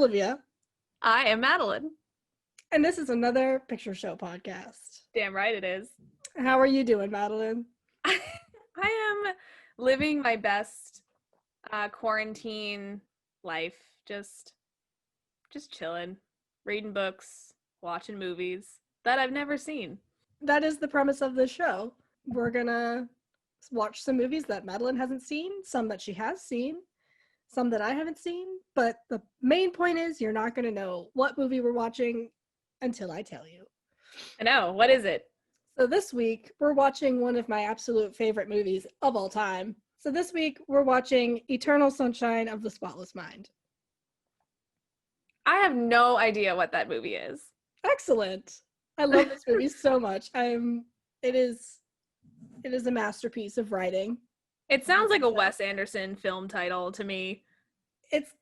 Olivia. I am Madeline. And this is another Picture Show podcast. Damn right it is. How are you doing, Madeline? I am living my best quarantine life. Just chilling, reading books, watching movies that I've never seen. That is the premise of this show. We're gonna watch some movies that Madeline hasn't seen, some that she has seen, some that I haven't seen, but the main point is you're not gonna know what movie we're watching until I tell you. I know. What is it? So this week, we're watching one of my absolute favorite movies of all time. So this week, we're watching Eternal Sunshine of the Spotless Mind. I have no idea what that movie is. Excellent. I love this movie so much. It is a masterpiece of writing. It sounds like a Wes Anderson film title to me. It's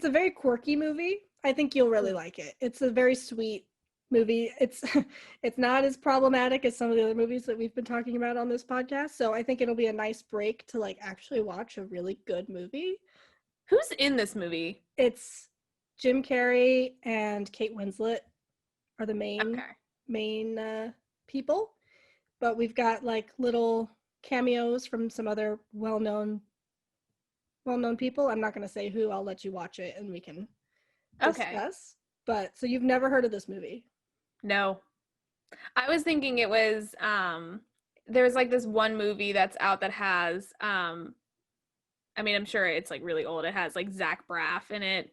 a very quirky movie. I think you'll really like it. It's a very sweet movie. It's not as problematic as some of the other movies that we've been talking about on this podcast. So I think it'll be a nice break to like actually watch a really good movie. Who's in this movie? It's Jim Carrey and Kate Winslet are the main people, but we've got like little cameos from some other well-known people. I'm not going to say who. I'll let you watch it and we can discuss. Okay. But so you've never heard of this movie? No. I was thinking it was there's like this one movie that's out that has I mean, I'm sure it's like really old. It has like Zach Braff in it.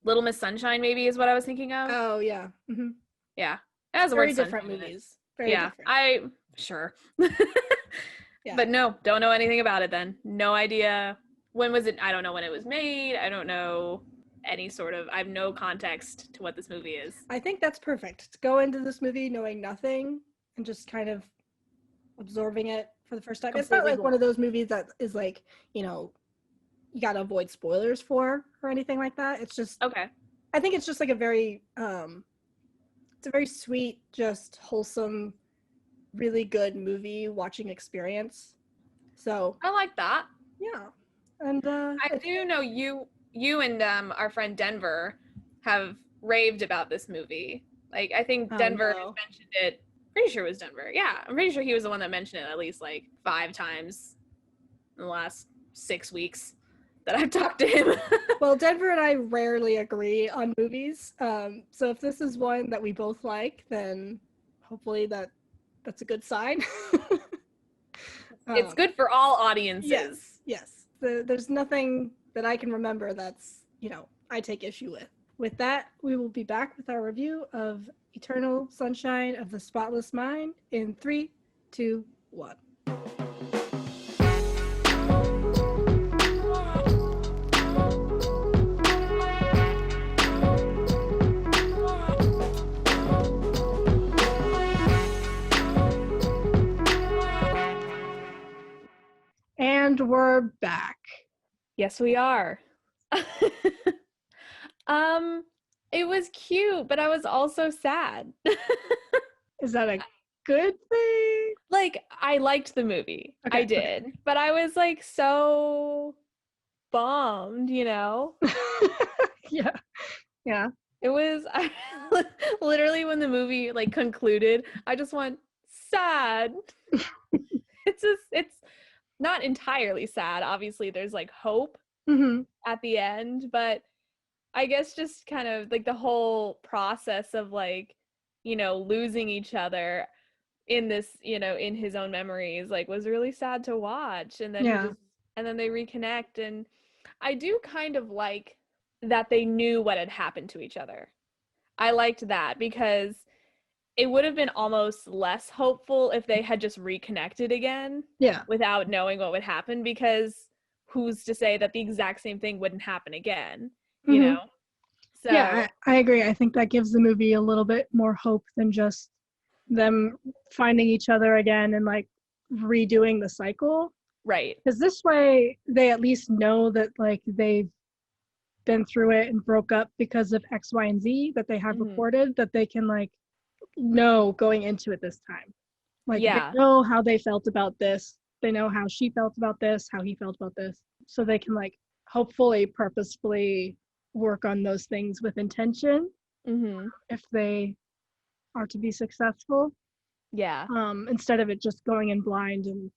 Little Miss Sunshine maybe is what I was thinking of. Oh yeah. Mm-hmm. Yeah. It has Very different movies. Very different. Sure. Yeah. But no, don't know anything about it then. No idea. When was it? I don't know when it was made. I don't know I have no context to what this movie is. I think that's perfect. To go into this movie knowing nothing and just kind of absorbing it for the first time. It's not like one of those movies that is like, you know, you gotta avoid spoilers for or anything like that. It's just okay. I think it's just like a very it's a very sweet, just wholesome, really good movie watching experience. So I like that. Yeah. And I do know you and our friend Denver have raved about this movie. Like I think Denver has mentioned it. Pretty sure it was Denver. Yeah, I'm pretty sure he was the one that mentioned it at least like 5 times in the last 6 weeks that I've talked to him. Well, Denver and I rarely agree on movies. So if this is one that we both like, then hopefully that's a good sign. It's good for all audiences. Yes. There's nothing that I can remember that's, I take issue with. With that, we will be back with our review of Eternal Sunshine of the Spotless Mind in 3, 2, 1. And we're back. Yes, we are. It was cute, but I was also sad. Is that a good thing? Like, I liked the movie. Okay, I did. Okay. But I was like so bummed, Yeah. It was literally when the movie like concluded, I just went sad. It's not entirely sad. Obviously, there's like hope at the end, but I guess just kind of like the whole process of like, losing each other in this, in his own memories, like was really sad to watch. And then and then they reconnect, and I do kind of like that they knew what had happened to each other. I liked that because it would have been almost less hopeful if they had just reconnected again without knowing what would happen, because who's to say that the exact same thing wouldn't happen again, you know? So yeah, I agree. I think that gives the movie a little bit more hope than just them finding each other again and like redoing the cycle. Right. Because this way they at least know that like they've been through it and broke up because of X, Y, and Z that they have recorded, that they can like know going into it this time. Like they know how they felt about this. They know how she felt about this, how he felt about this. So they can like hopefully purposefully work on those things with intention Mm-hmm. if they are to be successful, Yeah. instead of it just going in blind and,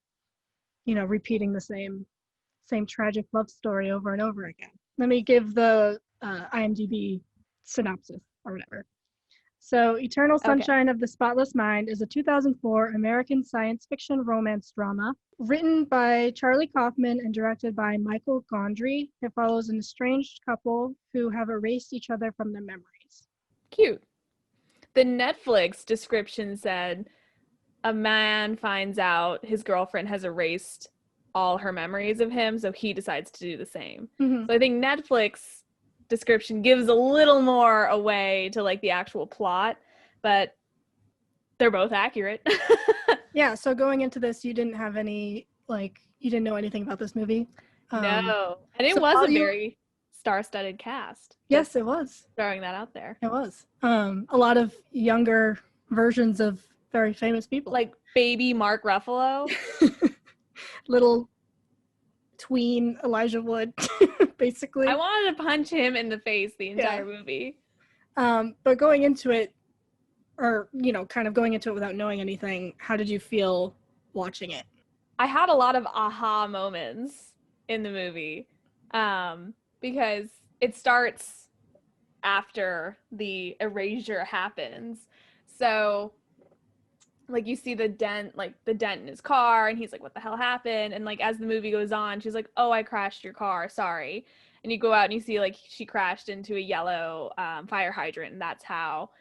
repeating the same tragic love story over and over again. Let me give the IMDb synopsis or whatever. So, Eternal Okay. Sunshine of the Spotless Mind is a 2004 American science fiction romance drama written by Charlie Kaufman and directed by Michael Gondry. It follows an estranged couple who have erased each other from their memories. Cute. The Netflix description said a man finds out his girlfriend has erased all her memories of him, so he decides to do the same. Mm-hmm. So I think Netflix description gives a little more away to like the actual plot, but they're both accurate. Yeah, so going into this, you didn't have any, you didn't know anything about this movie? No. And it so was while a you- very star-studded cast. Yes, Just it was. throwing that out there. It was. A lot of younger versions of very famous people. Like baby Mark Ruffalo. Little tween Elijah Wood, basically. I wanted to punch him in the face the entire movie. But going into it, or, kind of going into it without knowing anything, how did you feel watching it? I had a lot of aha moments in the movie, because it starts after the erasure happens. So like you see the dent in his car, and he's like, what the hell happened? And like as the movie goes on, she's like, oh, I crashed your car, sorry. And you go out and you see like she crashed into a yellow fire hydrant, and that's how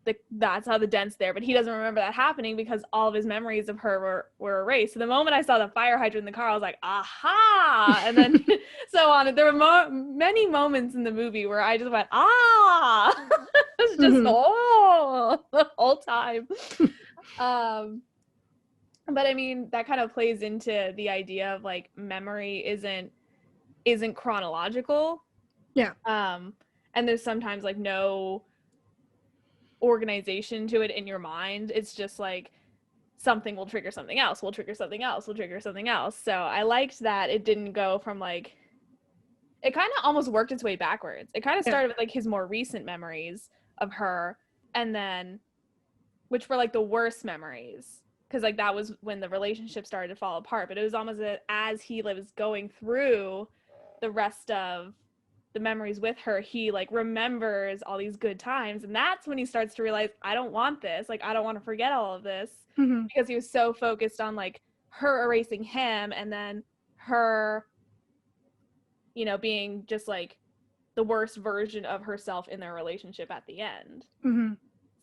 the dent's there. But he doesn't remember that happening because all of his memories of her were erased. So the moment I saw the fire hydrant in the car, I was like, aha. And then so on. There were many moments in the movie where I just went, ah. It's just oh the whole time. But I mean, that kind of plays into the idea of like memory isn't chronological. Yeah. And there's sometimes like no organization to it in your mind. It's just like something will trigger something else, will trigger something else, will trigger something else. So I liked that it didn't go from like, it kind of almost worked its way backwards. It kind of started with like his more recent memories of her, and then which were like the worst memories, because like that was when the relationship started to fall apart. But it was almost as he was going through the rest of the memories with her, he like remembers all these good times, and that's when he starts to realize, I don't want this, like I don't want to forget all of this, because he was so focused on like her erasing him, and then her being just like the worst version of herself in their relationship at the end.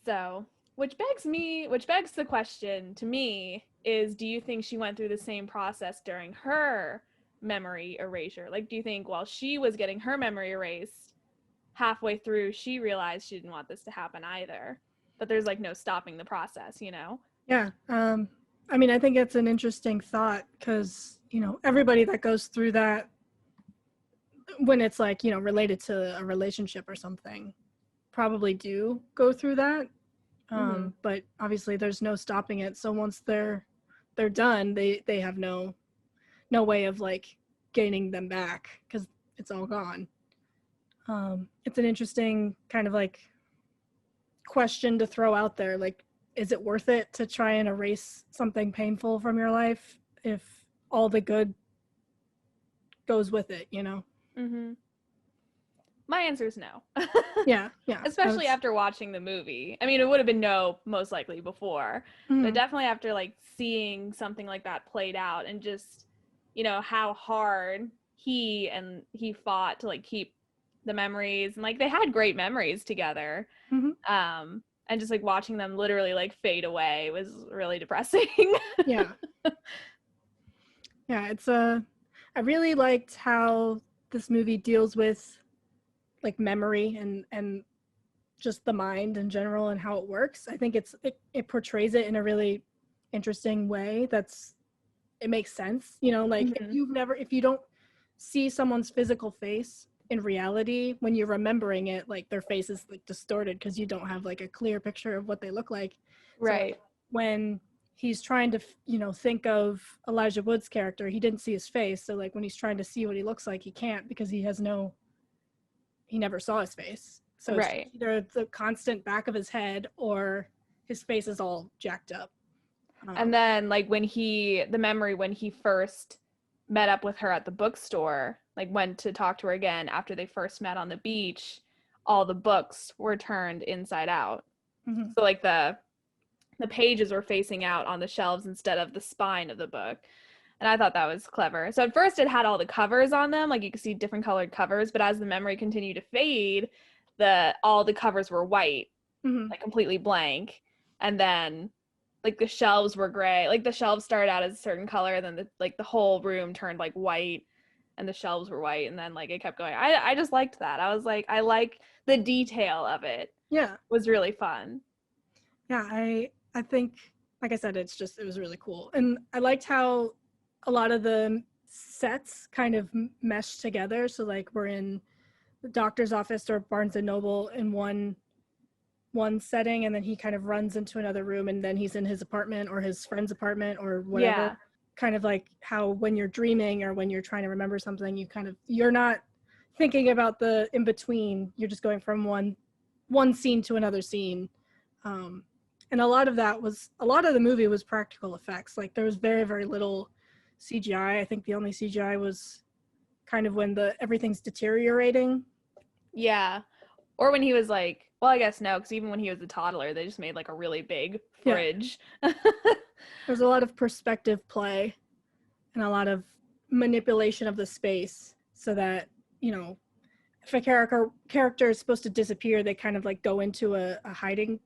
So which begs the question to me is, do you think she went through the same process during her memory erasure? Like, do you think while she was getting her memory erased, halfway through she realized she didn't want this to happen either, but there's like no stopping the process? Yeah. I mean, I think it's an interesting thought, because everybody that goes through that, when it's like related to a relationship or something, probably do go through that. But obviously there's no stopping it, so once they're done, they have no way of like gaining them back, because it's all gone. It's an interesting kind of like question to throw out there, like, is it worth it to try and erase something painful from your life if all the good goes with it? My answer is no. Yeah. Especially after watching the movie. I mean, it would have been no most likely before, but definitely after like seeing something like that played out, and just how hard he fought to like keep the memories, and like they had great memories together. And just like watching them literally like fade away was really depressing. Yeah, it's I really liked how this movie deals with like memory and just the mind in general and how it works. I think it portrays it in a really interesting way it makes sense, like if you don't see someone's physical face in reality, when you're remembering it, like their face is like distorted because you don't have like a clear picture of what they look like. Right. So when he's trying to think of Elijah Wood's character, he didn't see his face, so like when he's trying to see what he looks like, he can't, because he has no he never saw his face. So it's Right. either the constant back of his head or his face is all jacked up. And then like when the memory when he first met up with her at the bookstore, like went to talk to her again after they first met on the beach, all the books were turned inside out. Mhm. So like the pages were facing out on the shelves instead of the spine of the book. And I thought that was clever. So at first it had all the covers on them, like you could see different colored covers, but as the memory continued to fade, all the covers were white, Mhm. like completely blank. And then like the shelves were gray. Like the shelves started out as a certain color, and then the whole room turned like white and the shelves were white, and then like it kept going. I just liked that. I was like, I like the detail of it. Yeah. It was really fun. Yeah, I think, like I said, it was really cool. And I liked how a lot of the sets kind of meshed together. So like we're in the doctor's office or Barnes and Noble in one setting, and then he kind of runs into another room, and then he's in his apartment or his friend's apartment or whatever. Yeah. Kind of like how when you're dreaming or when you're trying to remember something, you're not thinking about the in between. You're just going from one scene to another scene. And a lot of the movie was practical effects. Like there was very, very little CGI. I think the only CGI was kind of when everything's deteriorating. Yeah. Or when he was like, well, I guess no, because even when he was a toddler, they just made like a really big fridge. Yeah. There's a lot of perspective play and a lot of manipulation of the space so that, if a character is supposed to disappear, they kind of like go into a hiding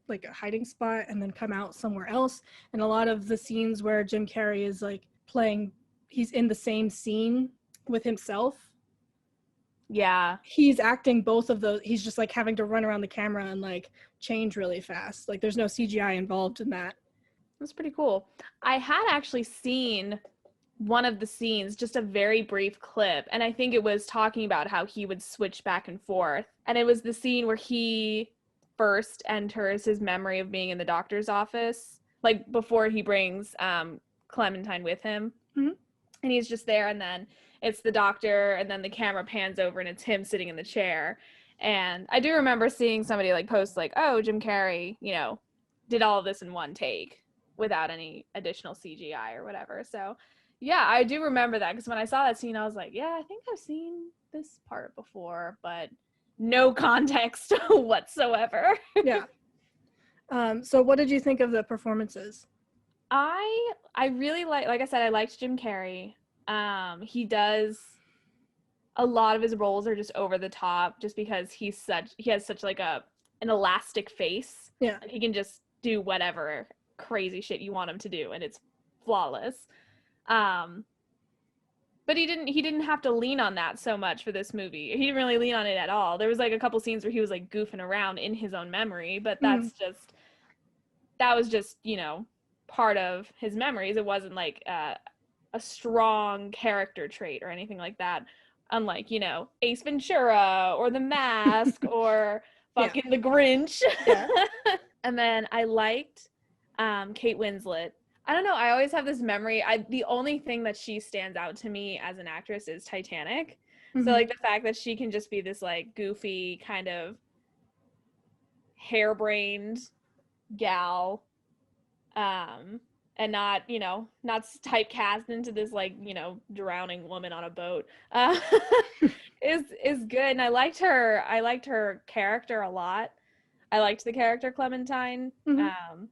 spot and then come out somewhere else. And a lot of the scenes where Jim Carrey is like he's in the same scene with himself. Yeah. He's acting both of those. He's just like having to run around the camera and like change really fast. Like there's no CGI involved in that. That's pretty cool. I had actually seen one of the scenes, just a very brief clip, and I think it was talking about how he would switch back and forth. And it was the scene where he first enters his memory of being in the doctor's office, like before he brings Clementine with him. Mm-hmm. And he's just there, and then it's the doctor, and then the camera pans over and it's him sitting in the chair. And I do remember seeing somebody like post like, oh, Jim Carrey, did all of this in one take without any additional CGI or whatever. So yeah, I do remember that, because when I saw that scene, I was like, yeah, I think I've seen this part before, but no context whatsoever. Yeah. So what did you think of the performances? I really like I said, I liked Jim Carrey. He does a lot of his roles are just over the top, just because he has such like an elastic face. Yeah. Like he can just do whatever crazy shit you want him to do, and it's flawless. But he didn't have to lean on that so much for this movie. He didn't really lean on it at all. There was like a couple scenes where he was like goofing around in his own memory, but that was just, part of his memories. It wasn't like a strong character trait or anything like that. Unlike, Ace Ventura or The Mask or fucking The Grinch. Yeah. And then I liked Kate Winslet. I don't know. I always have this memory. The only thing that she stands out to me as an actress is Titanic. Mm-hmm. So like the fact that she can just be this like goofy kind of harebrained gal, and not typecast into this like, drowning woman on a boat, is good. And I liked her character a lot. I liked the character Clementine. Mm-hmm.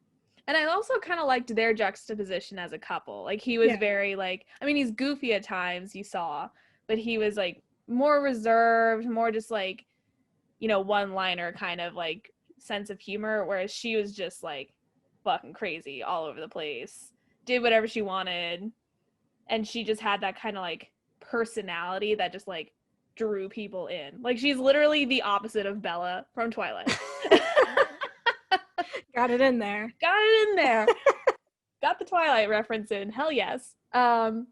And I also kind of liked their juxtaposition as a couple. Like he was very like, I mean, he's goofy at times, you saw, but he was like more reserved, more just like, one-liner kind of like sense of humor, whereas she was just like fucking crazy all over the place, did whatever she wanted, and she just had that kind of like personality that just like drew people in. Like she's literally the opposite of Bella from Twilight. Got it in there. Got the Twilight reference in. Hell yes. So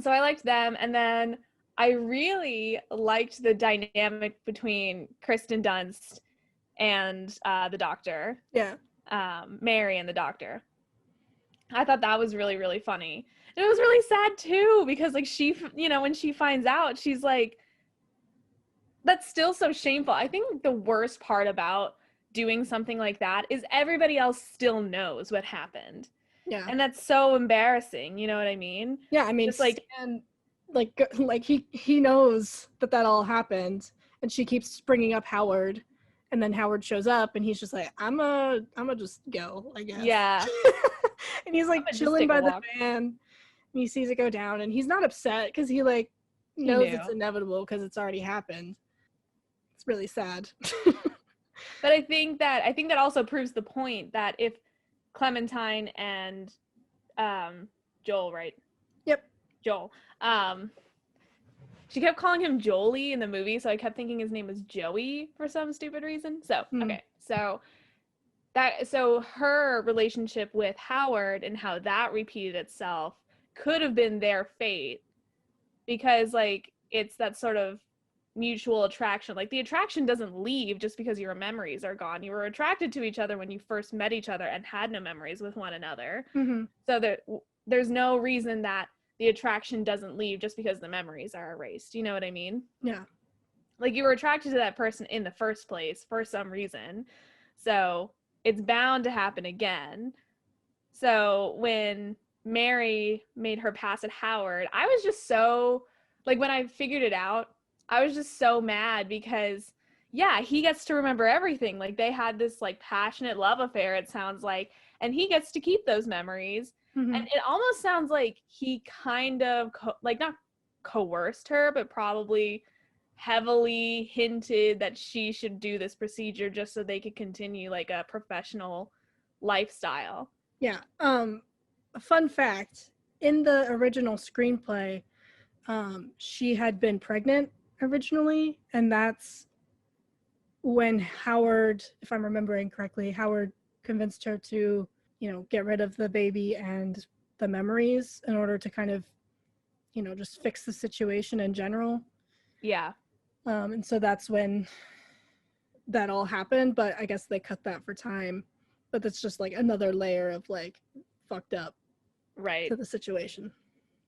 I liked them, and then I really liked the dynamic between Kristen Dunst and the doctor. Yeah. Mary and the doctor. I thought that was really, really funny. And it was really sad too, because like she, when she finds out, she's like, that's still so shameful. I think the worst part about doing something like that is everybody else still knows what happened. Yeah. And that's so embarrassing, you know what I mean? Yeah, I mean, Just like, Stan, like he knows that all happened, and she keeps bringing up Howard, and then Howard shows up, and he's just like, I'm a just go, I guess. yeah, And he's like I'ma just chilling take a by the walk. van, and he sees it go down, and he's not upset because he like He knows knew. it's inevitable because it's already happened. It's really sad. But I think that also proves the point that if Clementine and Joel, right? Yep. Joel. She kept calling him Jolie in the movie, so I kept thinking his name was Joey for some stupid reason. So, okay. So her relationship with Howard and how that repeated itself could have been their fate, because like it's that sort of mutual attraction. Like the attraction doesn't leave just because your memories are gone. You were attracted to each other when you first met each other and had no memories with one another. Mm-hmm. So there's no reason that the attraction doesn't leave just because the memories are erased. You know what I mean? Yeah. Like you were attracted to that person in the first place for some reason. So it's bound to happen again. So when Mary made her pass at Howard, I was just so, like, when I figured it out, I was just so mad because, yeah, he gets to remember everything. Like, they had this, like, passionate love affair, it sounds like, and he gets to keep those memories. Mm-hmm. And it almost sounds like he kind of, like, not coerced her, but probably heavily hinted that she should do this procedure just so they could continue, like, a professional lifestyle. Yeah. A fun fact, in the original screenplay, she had been pregnant originally, and that's when Howard, if I'm remembering correctly, Howard convinced her to, get rid of the baby and the memories in order to kind of, just fix the situation in general. Yeah. And so that's when that all happened, but I guess they cut that for time. But that's just like another layer of like fucked up Right. to the situation.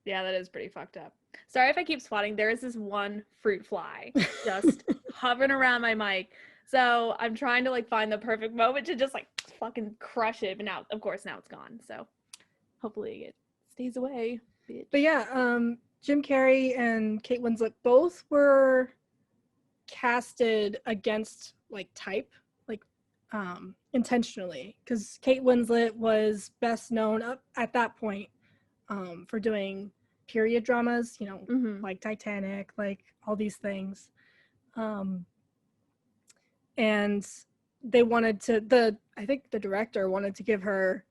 Yeah, that is pretty fucked up. Sorry if I keep swatting. There is this one fruit fly just hovering around my mic. So I'm trying to like find the perfect moment to just like fucking crush it. But now, of course, now it's gone. So hopefully it stays away. Bitch. But yeah, Jim Carrey and Kate Winslet both were casted against like type, like intentionally, because Kate Winslet was best known up at that point for doing period dramas, like Titanic, like all these things. And they wanted to, I think the director wanted to give her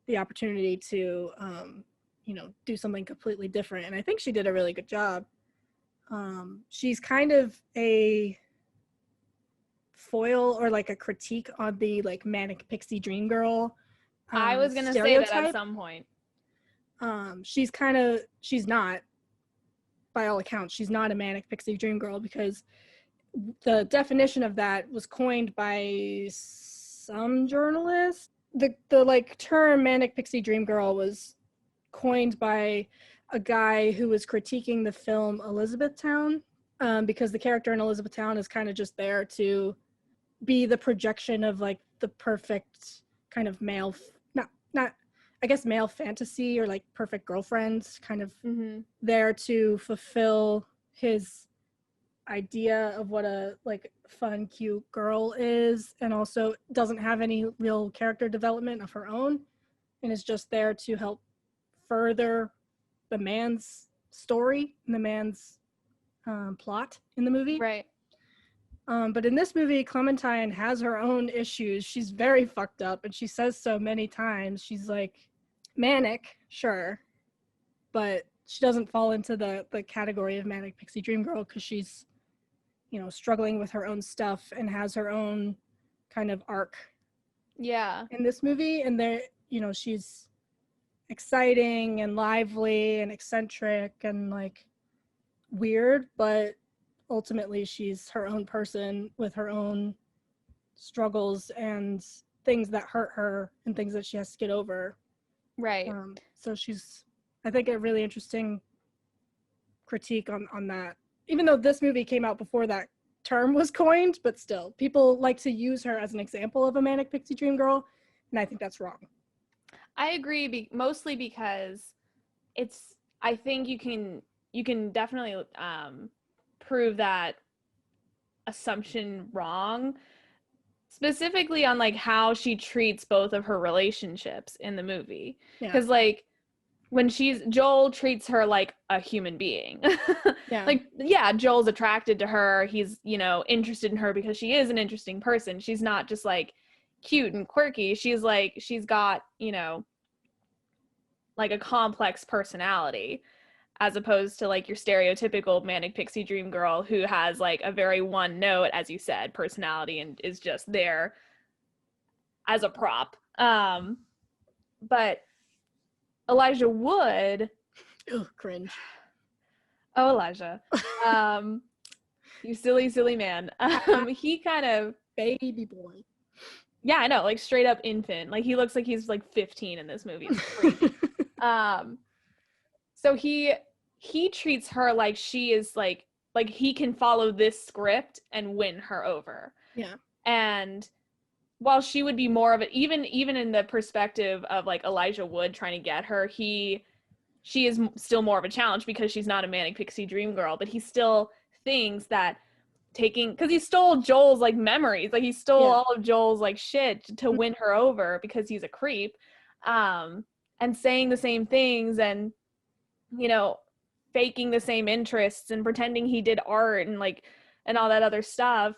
the opportunity to, do something completely different. And I think she did a really good job. She's kind of a foil or like a critique on the like manic pixie dream girl I was gonna say that at some point. She's not, by all accounts, she's not a manic pixie dream girl, because the definition of that was coined by some journalist. The like term manic pixie dream girl was coined by a guy who was critiquing the film Elizabethtown, because the character in Elizabethtown is kind of just there to be the projection of like the perfect kind of male, not I guess male fantasy, or like perfect girlfriend, kind of there to fulfill his idea of what a like fun, cute girl is, and also doesn't have any real character development of her own, and is just there to help further the man's story and the man's plot in the movie. Right. But in this movie, Clementine has her own issues. She's very fucked up, and she says so many times. She's like manic, sure, but she doesn't fall into the category of manic pixie dream girl, because she's, struggling with her own stuff and has her own kind of arc. Yeah. In this movie, and there, she's exciting and lively and eccentric and like weird, but ultimately she's her own person with her own struggles and things that hurt her and things that she has to get over. Right. So she's, I think, a really interesting critique on that. Even though this movie came out before that term was coined, but still, people like to use her as an example of a manic pixie dream girl, and I think that's wrong. I agree, mostly because I think you can definitely prove that assumption wrong, specifically on like how she treats both of her relationships in the movie. Because like when Joel treats her like a human being. Like, yeah, Joel's attracted to her. He's, interested in her because she is an interesting person. She's not just like cute and quirky. She's got, like a complex personality, as opposed to like your stereotypical manic pixie dream girl who has like a very one note, as you said, personality and is just there as a prop. But Elijah Wood, cringe. Oh, Elijah, you silly man. He kind of baby boy. Yeah, I know, like straight up infant. Like he looks like he's like 15 in this movie. It's crazy. So he treats her like she is like he can follow this script and win her over. Yeah. And while she would be more of it, even in the perspective of like Elijah Wood trying to get her, she is still more of a challenge because she's not a manic pixie dream girl, but he still thinks that because he stole Joel's like memories, like he stole all of Joel's like shit to win her over because he's a creep, and saying the same things and faking the same interests and pretending he did art and like and all that other stuff.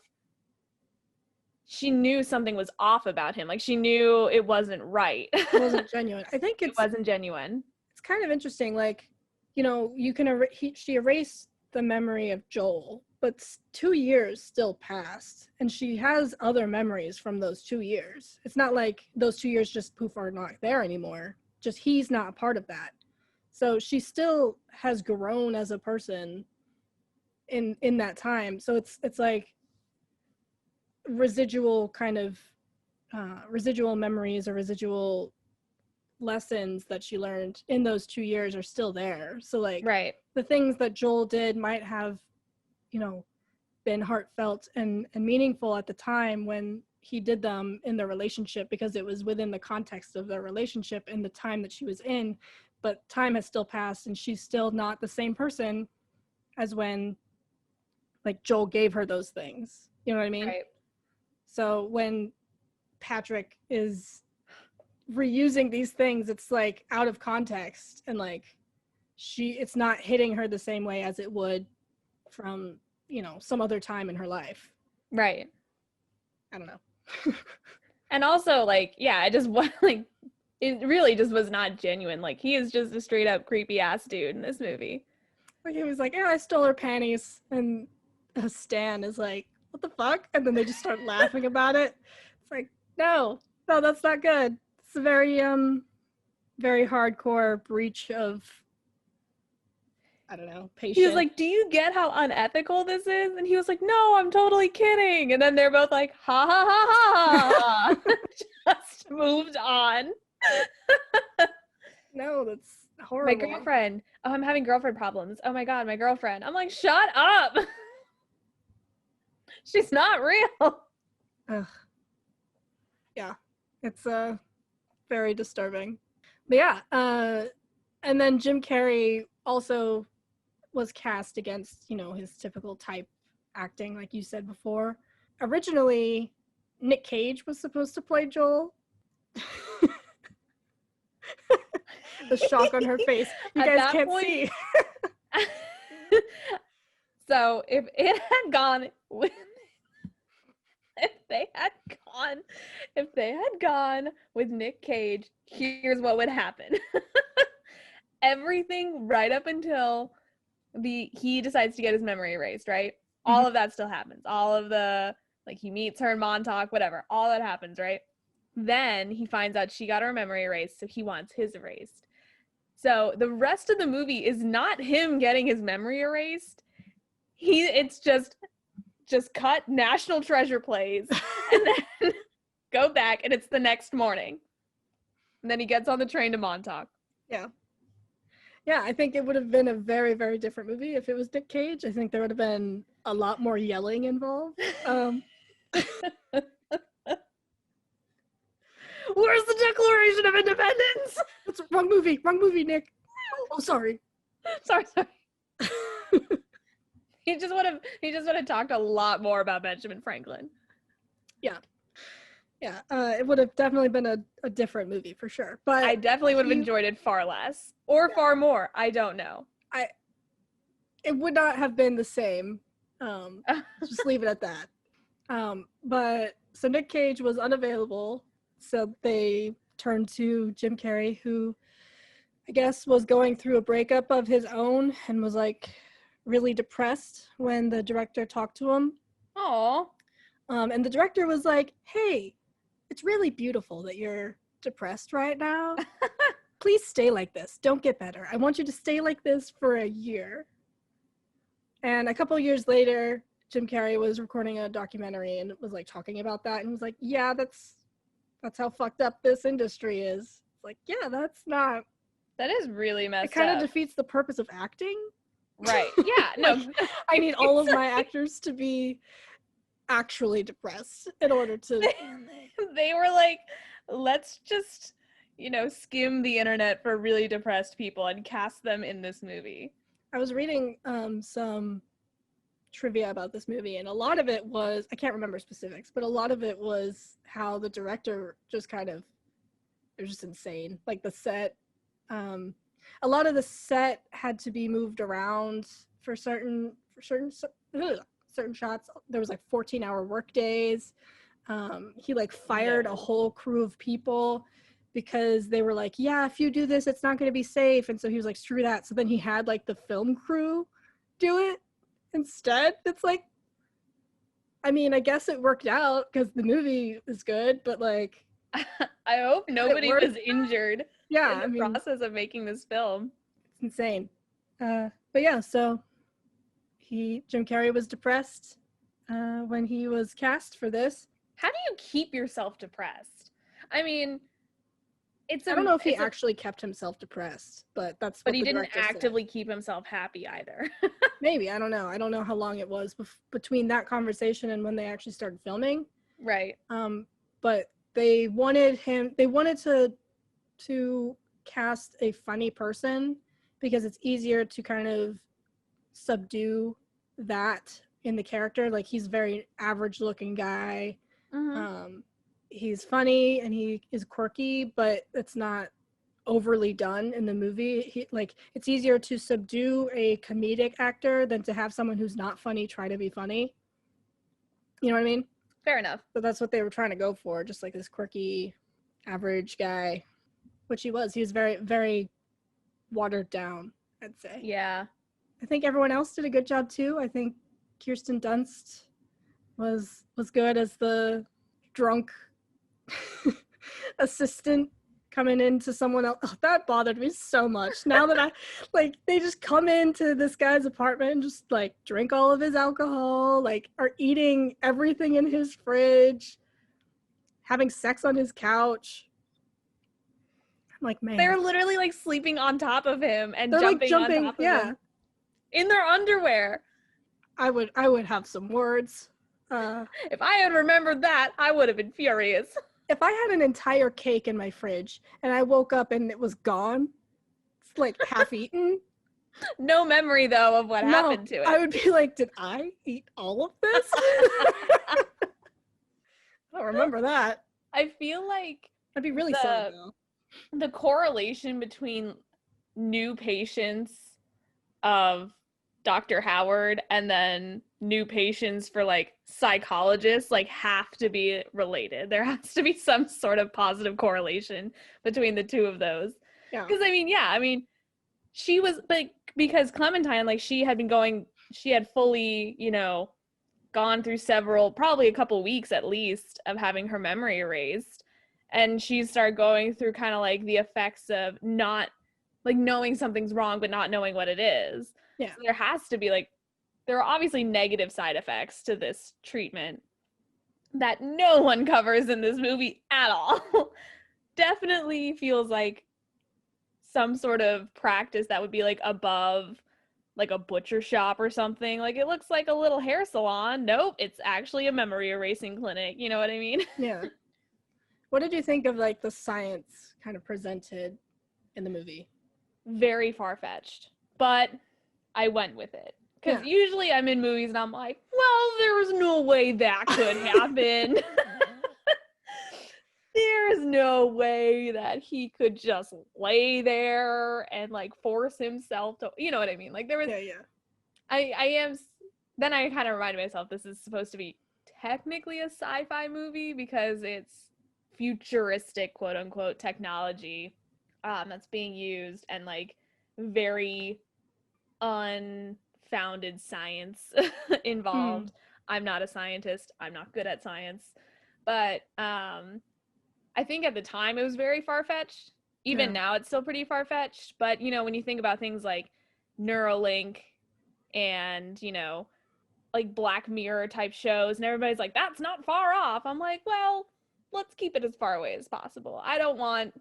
She knew something was off about him. Like she knew it wasn't right. It wasn't genuine. I think it wasn't genuine. It's kind of interesting. Like, you can she erased the memory of Joel, but 2 years still passed, and she has other memories from those 2 years. It's not like those 2 years just poof are not there anymore. Just he's not a part of that. So she still has grown as a person in that time. So it's like residual kind of residual memories or residual lessons that she learned in those 2 years are still there. So like the things that Joel did might have been heartfelt and meaningful at the time when he did them in their relationship, because it was within the context of their relationship and the time that she was in. But time has still passed, and she's still not the same person as when like Joel gave her those things. You know what I mean? Right. So when Patrick is reusing these things, it's like out of context, and like it's not hitting her the same way as it would from some other time in her life. Right. I don't know. And also like, yeah, it just was like, it really just was not genuine. Like he is just a straight up creepy ass dude in this movie. Like he was like, yeah, I stole her panties, and Stan is like, what the fuck? And then they just start laughing about it. It's like, no, that's not good. It's a very very hardcore breach of, I don't know, patience. He was like, do you get how unethical this is? And he was like, no, I'm totally kidding. And then they're both like, ha ha ha ha. Just moved on. No, that's horrible. My girlfriend. Oh, I'm having girlfriend problems. Oh my God, my girlfriend. I'm like, shut up. She's not real. Ugh. Yeah, it's very disturbing. But yeah, and then Jim Carrey also was cast against, his typical type acting, like you said before. Originally, Nick Cage was supposed to play Joel. The shock on her face. You guys can't see. So if it had gone with if they had gone with Nick Cage, here's what would happen. Everything right up until he decides to get his memory erased, right? Mm-hmm. All of that still happens. All of the, like, he meets her in Montauk, whatever. All that happens, right? Then he finds out she got her memory erased, so he wants his erased. So the rest of the movie is not him getting his memory erased. It's just cut National Treasure plays and then go back, and it's the next morning. And then he gets on the train to Montauk. Yeah. Yeah, I think it would have been a very, very different movie if it was Nick Cage. I think there would have been a lot more yelling involved. Where's the Declaration of Independence? That's wrong movie, Nick. Oh, sorry. sorry. He just would have talked a lot more about Benjamin Franklin. Yeah. It would have definitely been a different movie for sure. But I definitely would have enjoyed it far less or far more. I don't know. It would not have been the same. Just leave it at that. But so Nick Cage was unavailable, so they turned to Jim Carrey, who I guess was going through a breakup of his own and was like really depressed when the director talked to him. Aww. And the director was like, "Hey, it's really beautiful that you're depressed right now. Please stay like this. Don't get better. I want you to stay like this for a year." And a couple years later, Jim Carrey was recording a documentary and was like talking about that, and was like, "Yeah, that's how fucked up this industry is." It's like, yeah, that is really messed up. It kind of defeats the purpose of acting. Right. Yeah. No. Like, I need all of my actors to be actually depressed in order to. They were like, let's just, skim the internet for really depressed people and cast them in this movie. I was reading some trivia about this movie, and a lot of it was, I can't remember specifics, but a lot of it was how the director just kind of, it was just insane. Like the set, a lot of the set had to be moved around for certain shots. There was like 14-hour work days. He like fired a whole crew of people because they were like, yeah, if you do this, it's not going to be safe. And so he was like, screw that. So then he had like the film crew do it instead. It's like, I mean, I guess it worked out because the movie is good, but like, I hope nobody was injured in the process of making this film. It's insane. But yeah, so Jim Carrey was depressed when he was cast for this. How do you keep yourself depressed? I mean, I don't know if he actually kept himself depressed, but that's what he didn't actively keep himself happy either. Maybe, I don't know. I don't know how long it was between that conversation and when they actually started filming. Right. But they wanted to cast a funny person because it's easier to kind of subdue that in the character. Like, he's a very average looking guy. Mm-hmm. He's funny and he is quirky, but it's not overly done in the movie. It's easier to subdue a comedic actor than to have someone who's not funny try to be funny. You know what I mean? Fair enough. So that's what they were trying to go for, just like this quirky, average guy, which he was. He was very, very watered down, I'd say. Yeah. I think everyone else did a good job too. I think Kirsten Dunst was good as the drunk assistant coming into someone else. Oh, that bothered me so much. Now that they just come into this guy's apartment and just like drink all of his alcohol, like are eating everything in his fridge, having sex on his couch. I'm like, man. They're literally like sleeping on top of him and jumping on top of him. In their underwear. I would have some words. If I had remembered that, I would have been furious. If I had an entire cake in my fridge and I woke up and it was gone, it's like half eaten. No memory though of what happened to it. I would be like, did I eat all of this? I don't remember that. I feel like I'd be really sad though. The correlation between new patients of Dr. Howard and then new patients for like psychologists like have to be related. There has to be some sort of positive correlation between the two of those. Yeah. Because I mean, she was like, because Clementine, like she had fully, gone through probably a couple weeks at least of having her memory erased. And she started going through kind of like the effects of not like knowing something's wrong, but not knowing what it is. Yeah. So there has to be there are obviously negative side effects to this treatment that no one covers in this movie at all. Definitely feels like some sort of practice that would be like above like a butcher shop or something. Like, it looks like a little hair salon. Nope, it's actually a memory erasing clinic. You know what I mean? Yeah. What did you think of like the science kind of presented in the movie? Very far-fetched, but I went with it. Because usually I'm in movies and I'm like, well, there's no way that could happen. There's no way that he could just lay there and like force himself to, you know what I mean? Like, there was, then I kind of reminded myself this is supposed to be technically a sci-fi movie because it's futuristic, quote unquote, technology that's being used, and like very unfounded science involved. I'm not a scientist. I'm not good at science. But I think at the time it was very far-fetched. Even now it's still pretty far-fetched. But, you know, when you think about things like Neuralink and, you know, like Black Mirror type shows, and everybody's like, that's not far off. I'm like, well, let's keep it as far away as possible. I don't want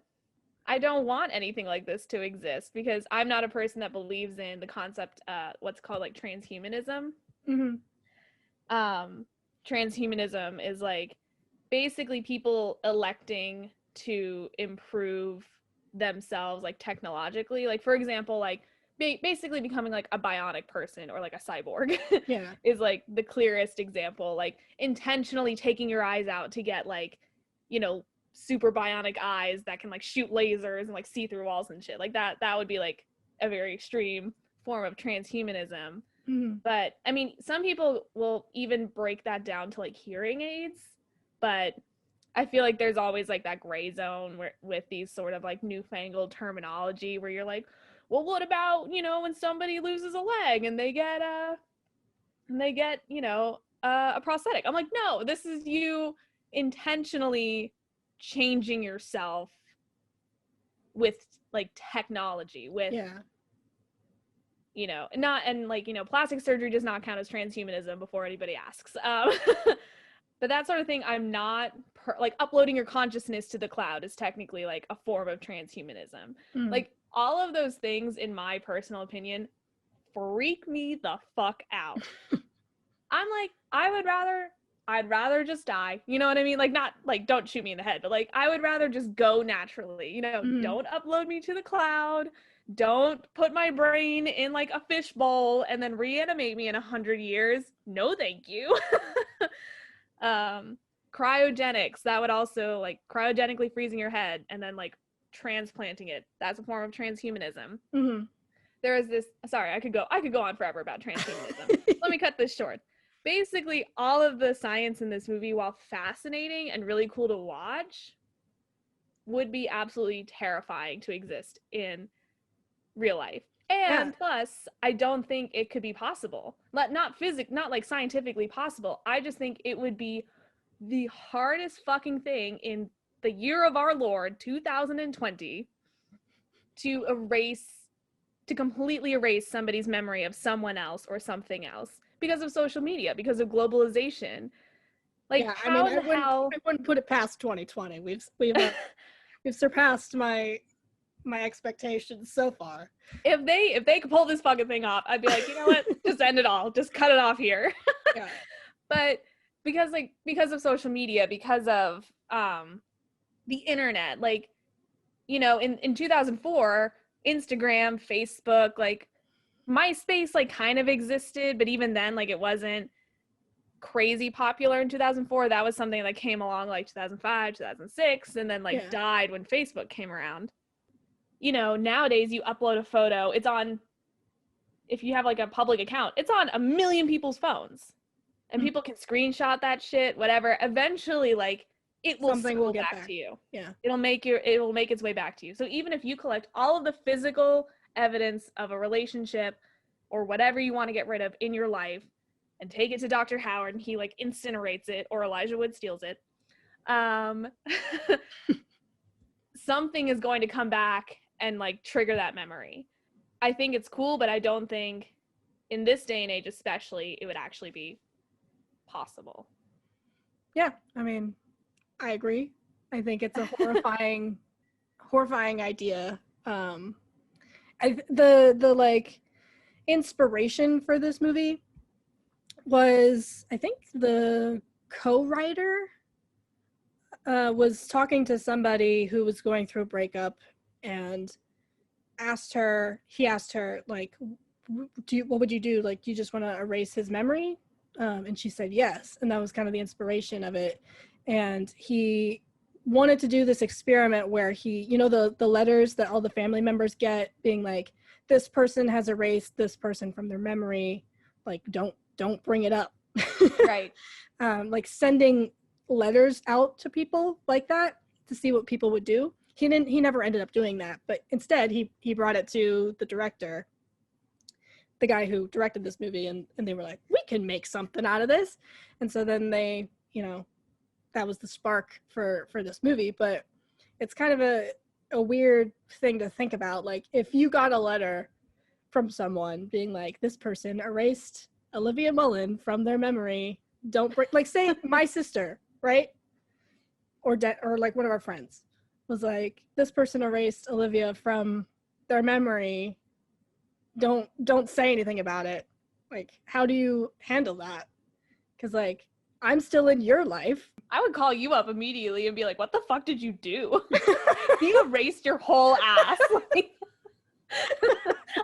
anything like this to exist, because I'm not a person that believes in the concept, what's called like transhumanism. Transhumanism is like basically people electing to improve themselves like technologically. Like, for example, like basically becoming like a bionic person or like a cyborg is like the clearest example. Like intentionally taking your eyes out to get like, you know, super bionic eyes that can like shoot lasers and like see through walls and shit. Like that would be like a very extreme form of transhumanism. But I mean, some people will even break that down to like hearing aids, but I feel like there's always like that gray zone with these sort of like newfangled terminology where you're like, well, what about, you know, when somebody loses a leg and they get you know, a prosthetic? I'm like, no, this is you intentionally changing yourself with like technology, with you know, not, and like, you know, plastic surgery does not count as transhumanism before anybody asks. But that sort of thing, I'm not like uploading your consciousness to the cloud is technically like a form of transhumanism. Like all of those things, in my personal opinion, freak me the fuck out. I'm like, I'd rather just die. You know what I mean? Like, not like don't shoot me in the head, but like I would rather just go naturally. You know, don't upload me to the cloud. Don't put my brain in like a fishbowl and then reanimate me in 100 years. No, thank you. Cryogenics, that would also, like, cryogenically freezing your head and then like transplanting it, that's a form of transhumanism. There is this, sorry, I could go on forever about transhumanism. Let me cut this short. Basically, all of the science in this movie, while fascinating and really cool to watch, would be absolutely terrifying to exist in real life. And plus, I don't think it could be possible. Not like scientifically possible. I just think it would be the hardest fucking thing in the year of our Lord, 2020, to completely erase somebody's memory of someone else or something else because of social media, because of globalization. Like, how the hell? I wouldn't put it past 2020. We've surpassed my expectations so far. If they could pull this fucking thing off, I'd be like, you know what? Just end it all. Just cut it off here. But because of social media, because of the internet, like, you know, in 2004, Instagram, Facebook, like MySpace, like kind of existed, but even then, like, it wasn't crazy popular in 2004. That was something that came along like 2005, 2006, and then like died when Facebook came around. You know, nowadays you upload a photo, it's on, if you have like a public account, it's on a million people's phones, and people can screenshot that shit, whatever. Eventually, like, it will circle back to you. It will make its way back to you. So even if you collect all of the physical evidence of a relationship or whatever you want to get rid of in your life and take it to Dr. Howard and he like incinerates it, or Elijah Wood steals it, something is going to come back and like trigger that memory. I think it's cool, but I don't think in this day and age especially it would actually be possible. Yeah, I mean, I agree. I think it's a horrifying idea. The like, inspiration for this movie was, I think the co-writer was talking to somebody who was going through a breakup and he asked her, like, what would you do? Like, do you just want to erase his memory? And she said yes. And that was kind of the inspiration of it. And he wanted to do this experiment where he, you know, the letters that all the family members get being like, this person has erased this person from their memory. Like, don't bring it up. Right. Like sending letters out to people like that to see what people would do. He never ended up doing that, but instead he brought it to the director, the guy who directed this movie, and they were like, we can make something out of this. And so then they, you know, that was the spark for this movie. But it's kind of a weird thing to think about. Like, if you got a letter from someone being like, this person erased Olivia Mullen from their memory, don't break, like, say my sister, right? Or like one of our friends was like, this person erased Olivia from their memory, don't say anything about it. Like, how do you handle that? Because, like, I'm still in your life. I would call you up immediately and be like, what the fuck did you do? You erased your whole ass. Like,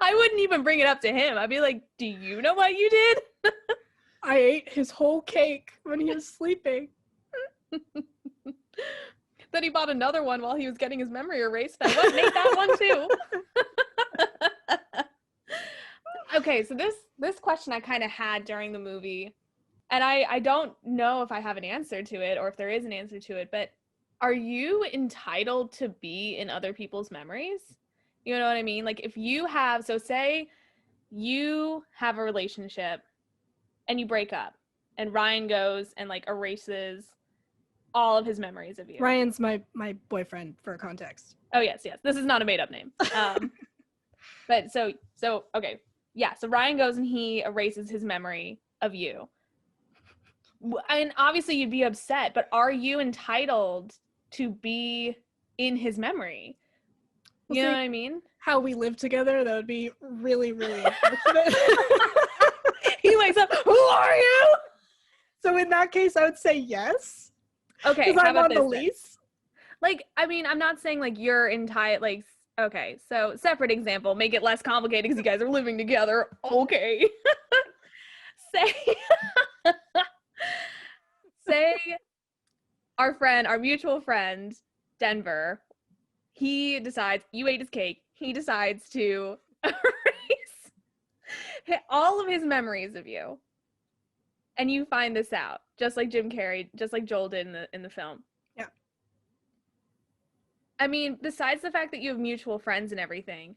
I wouldn't even bring it up to him. I'd be like, do you know what you did? I ate his whole cake when he was sleeping. Then he bought another one while he was getting his memory erased. I went and ate that one too. Okay, so this question I kind of had during the movie, and I don't know if I have an answer to it or if there is an answer to it, but are you entitled to be in other people's memories? You know what I mean? Like, if you have, so say you have a relationship and you break up and Ryan goes and like erases all of his memories of you. Ryan's my boyfriend, for context. Oh, yes. This is not a made-up name. But so okay. Yeah, so Ryan goes and he erases his memory of you. And obviously you'd be upset, but are you entitled to be in his memory? You know what I mean? How we live together, that would be really, really unfortunate. He wakes up, who are you? So in that case, I would say yes. Okay, because I'm on the lease. Like, I mean, I'm not saying like you're entitled, like, okay, so separate example, make it less complicated because you guys are living together. Okay. Say our mutual friend, Denver, he decides, you ate his cake, he decides to erase all of his memories of you. And you find this out, just like Jim Carrey, just like Joel did in the film. Yeah. I mean, besides the fact that you have mutual friends and everything,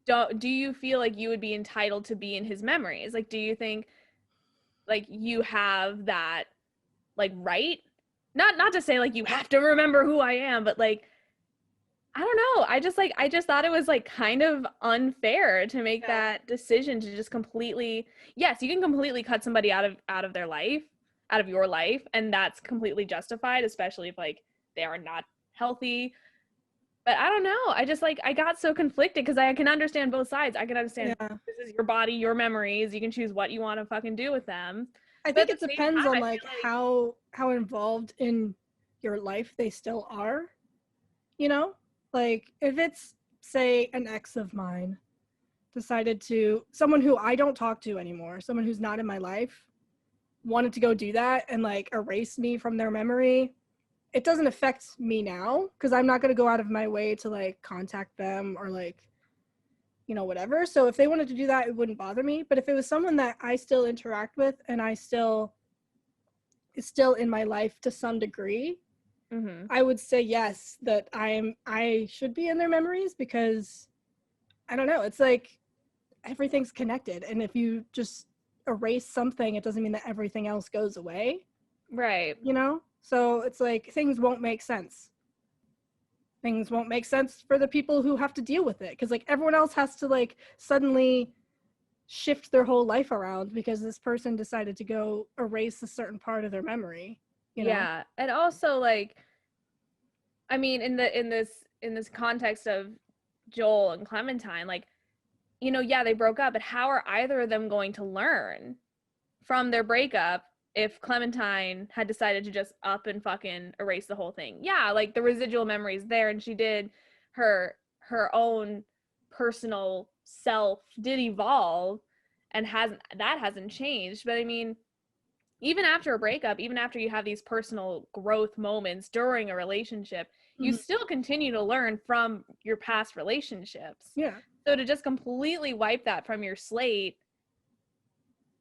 do you feel like you would be entitled to be in his memories? Like, do you think like you have that like right? Not to say like you have to remember who I am, but like, I don't know. I just thought it was like kind of unfair to make that decision to just completely, yes, you can completely cut somebody out of their life, out of your life, and that's completely justified, especially if like they are not healthy. But I don't know. I just like, I got so conflicted because I can understand both sides. I can understand this is your body, your memories. You can choose what you want to fucking do with them. I think it depends on like how involved in your life they still are, you know? Like, if it's, say, an ex of mine decided to, someone who I don't talk to anymore, someone who's not in my life, wanted to go do that and like erase me from their memory, it doesn't affect me now because I'm not going to go out of my way to like contact them or like, you know, whatever. So if they wanted to do that, it wouldn't bother me. But if it was someone that I still interact with and is still in my life to some degree, I would say yes, that I should be in their memories because I don't know, it's like everything's connected, and if you just erase something, it doesn't mean that everything else goes away. Right. You know? So it's like things won't make sense. Things won't make sense for the people who have to deal with it because like everyone else has to like suddenly shift their whole life around because this person decided to go erase a certain part of their memory. You know? Yeah, and also like, I mean, in this context of Joel and Clementine, like you know, yeah, they broke up, but how are either of them going to learn from their breakup if Clementine had decided to just up and fucking erase the whole thing? Yeah, like the residual memories there, and she did her own personal self did evolve and hasn't changed. But I mean, even after a breakup, even after you have these personal growth moments during a relationship, you still continue to learn from your past relationships. Yeah. So to just completely wipe that from your slate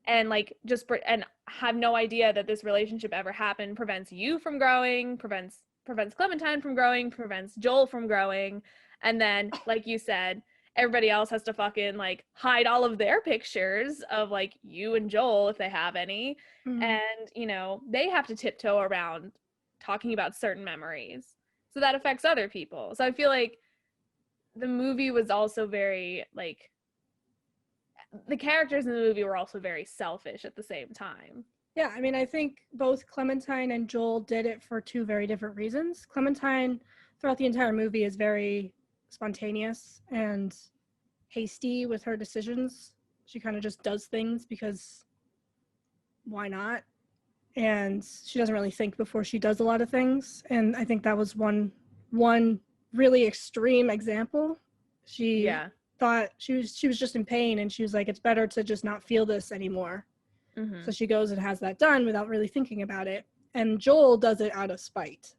and like just and have no idea that this relationship ever happened prevents you from growing, prevents Clementine from growing, prevents Joel from growing. And then, like you said, everybody else has to fucking like hide all of their pictures of like you and Joel if they have any. And, you know, they have to tiptoe around talking about certain memories. So that affects other people. So I feel like the movie was also very like the characters in the movie were also very selfish at the same time. Yeah, I mean, I think both Clementine and Joel did it for two very different reasons. Clementine, throughout the entire movie, is very spontaneous and hasty with her decisions. She kind of just does things because why not? And she doesn't really think before she does a lot of things. And I think that was one really extreme example. She thought she was just in pain, and she was like, it's better to just not feel this anymore. So she goes and has that done without really thinking about it. And Joel does it out of spite.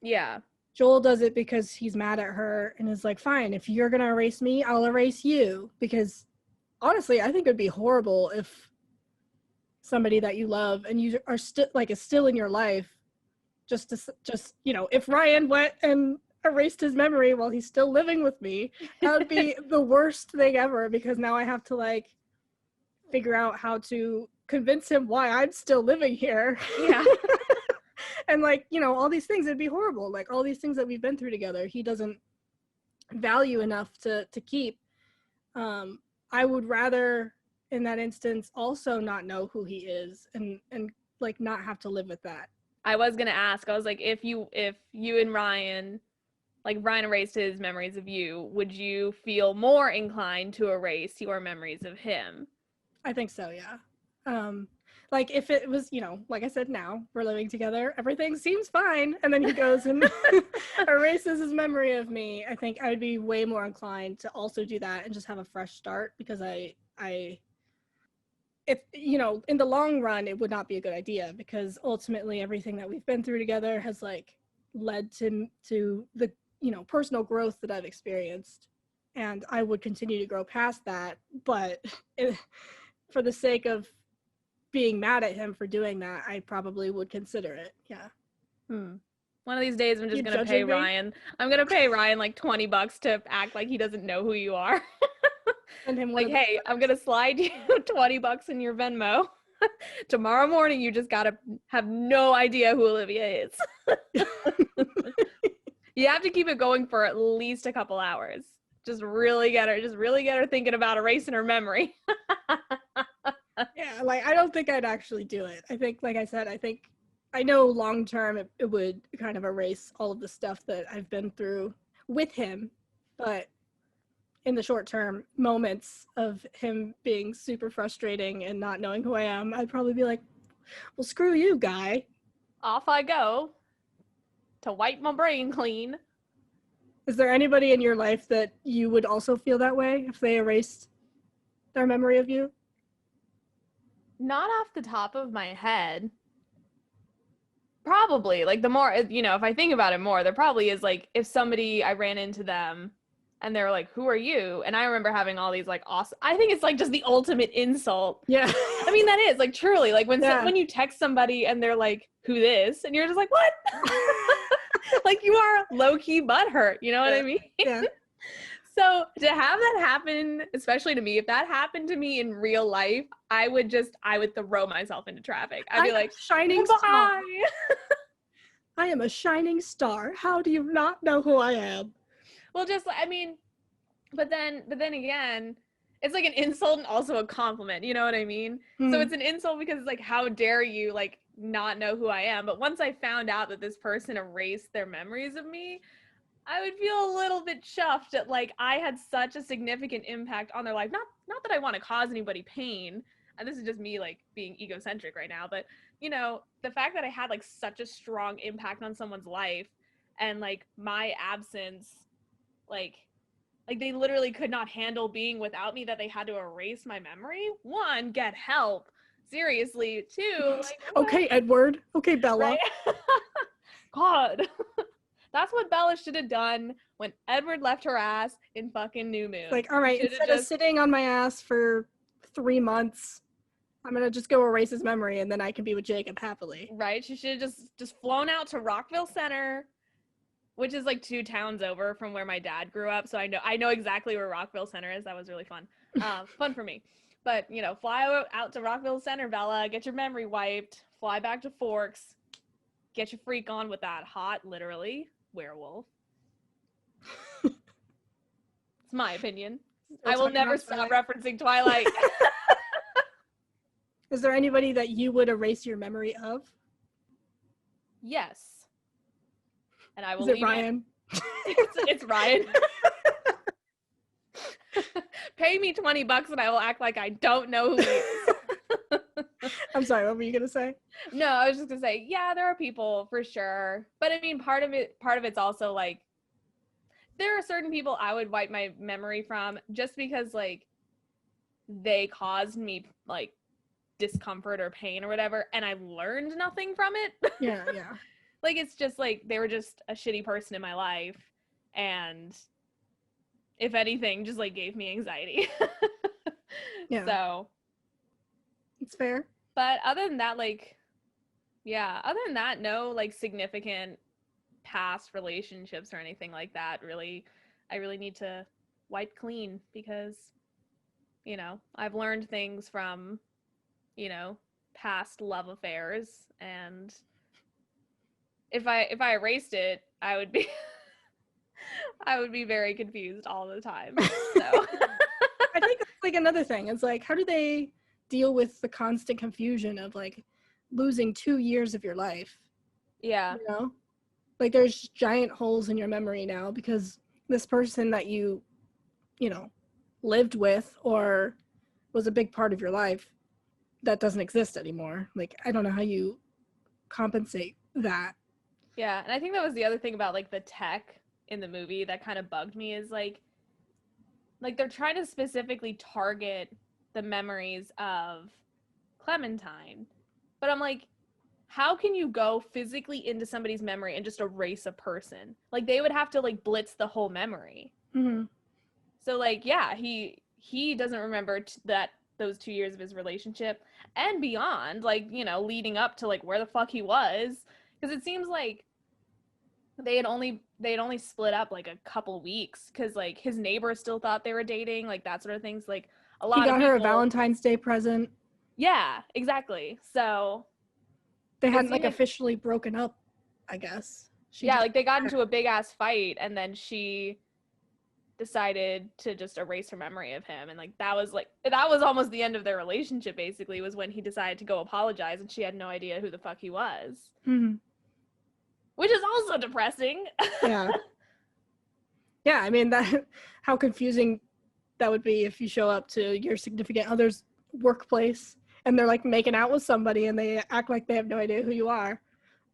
Yeah. Joel does it because he's mad at her and is like, fine, if you're going to erase me, I'll erase you. Because honestly, I think it would be horrible if somebody that you love and you are still like is still in your life just you know, if Ryan went and erased his memory while he's still living with me, that would be the worst thing ever, because now I have to like figure out how to convince him why I'm still living here. Yeah. And like, you know, all these things, it'd be horrible. Like all these things that we've been through together, he doesn't value enough to keep. I would rather in that instance also not know who he is and like not have to live with that. I was gonna ask, I was like, if you and Ryan, like Ryan erased his memories of you, would you feel more inclined to erase your memories of him? I think so, yeah. Like if it was, you know, like I said, now we're living together, everything seems fine, and then he goes and erases his memory of me, I think I would be way more inclined to also do that and just have a fresh start, because I if, you know, in the long run, it would not be a good idea, because ultimately everything that we've been through together has like led to the, you know, personal growth that I've experienced, and I would continue to grow past that. But for the sake of being mad at him for doing that, I probably would consider it. Yeah. One of these days I'm just gonna pay Ryan. I'm gonna pay Ryan like $20 to act like he doesn't know who you are. And him like, hey, I'm gonna slide you $20 in your Venmo. Tomorrow morning you just gotta have no idea who Olivia is. You have to keep it going for at least a couple hours. Just really get her thinking about erasing her memory. Yeah, like I don't think I'd actually do it. I think, like I said, I know long term it would kind of erase all of the stuff that I've been through with him, but in the short term moments of him being super frustrating and not knowing who I am, I'd probably be like, well, screw you, guy. Off I go to wipe my brain clean. Is there anybody in your life that you would also feel that way if they erased their memory of you? Not off the top of my head. Probably, like the more, you know, if I think about it more, there probably is like if somebody, I ran into them and they're like, who are you? And I remember having all these like awesome, I think it's like just the ultimate insult. Yeah. I mean, that is like truly like when you text somebody and they're like, who this? And you're just like, what? Like you are low-key butthurt, you know what I mean? Yeah. So to have that happen, especially to me, if that happened to me in real life, I would throw myself into traffic. I'd be like, shining star. I am a shining star. How do you not know who I am? Well, just, I mean, but then again, it's like an insult and also a compliment, you know what I mean? So it's an insult because it's like, how dare you like not know who I am? But once I found out that this person erased their memories of me, I would feel a little bit chuffed at like I had such a significant impact on their life. Not that I want to cause anybody pain. And this is just me like being egocentric right now, but you know, the fact that I had like such a strong impact on someone's life and like my absence, like they literally could not handle being without me, that they had to erase my memory. One, get help. Seriously. Two, like what? Okay, Edward. Okay, Bella. Right? God. That's what Bella should have done when Edward left her ass in fucking New Moon. Like, all right, instead of sitting on my ass for 3 months, I'm gonna just go erase his memory and then I can be with Jacob happily. Right? She should have just flown out to Rockville Center, which is like 2 towns over from where my dad grew up. So I know exactly where Rockville Center is. That was really fun. Fun for me. But, you know, fly out to Rockville Center, Bella, get your memory wiped, fly back to Forks, get your freak on with that hot, literally, werewolf. It's my opinion. I will never stop referencing Twilight. Is there anybody that you would erase your memory of? Yes. And I will leave Ryan? It's Ryan. Pay me $20 and I will act like I don't know who he is. I'm sorry, what were you gonna say? No, I was just gonna say, yeah, there are people for sure. But I mean, part of it's also like, there are certain people I would wipe my memory from just because like they caused me like discomfort or pain or whatever, and I learned nothing from it. Yeah. Like, it's just like they were just a shitty person in my life, and if anything, just like gave me anxiety. Yeah. So it's fair. But other than that, like, yeah, other than that, no like significant past relationships or anything like that. Really, I really need to wipe clean because, you know, I've learned things from, you know, past love affairs, and if I erased it, I would be I would be very confused all the time. So I think that's like another thing. It's like, how do they deal with the constant confusion of like losing 2 years of your life? Yeah. You know? Like, there's giant holes in your memory now because this person that you know, lived with or was a big part of your life, that doesn't exist anymore. Like, I don't know how you compensate that. Yeah, and I think that was the other thing about like the tech in the movie that kind of bugged me is like they're trying to specifically target the memories of Clementine. But I'm like, how can you go physically into somebody's memory and just erase a person? Like, they would have to like blitz the whole memory. Mm-hmm. So like, yeah, he doesn't remember that those 2 years of his relationship and beyond, like, you know, leading up to like where the fuck he was, because it seems like they had only split up like a couple weeks because like his neighbor still thought they were dating, like that sort of things. Like a lot of people, he got her a Valentine's Day present. Yeah, exactly. So they hadn't like officially broken up, I guess. Yeah, like they got into a big ass fight and then she decided to just erase her memory of him, and like that was almost the end of their relationship, basically, was when he decided to go apologize and she had no idea who the fuck he was. Mm-hmm. Which is also depressing. Yeah. Yeah, I mean, that how confusing that would be if you show up to your significant other's workplace and they're like making out with somebody and they act like they have no idea who you are.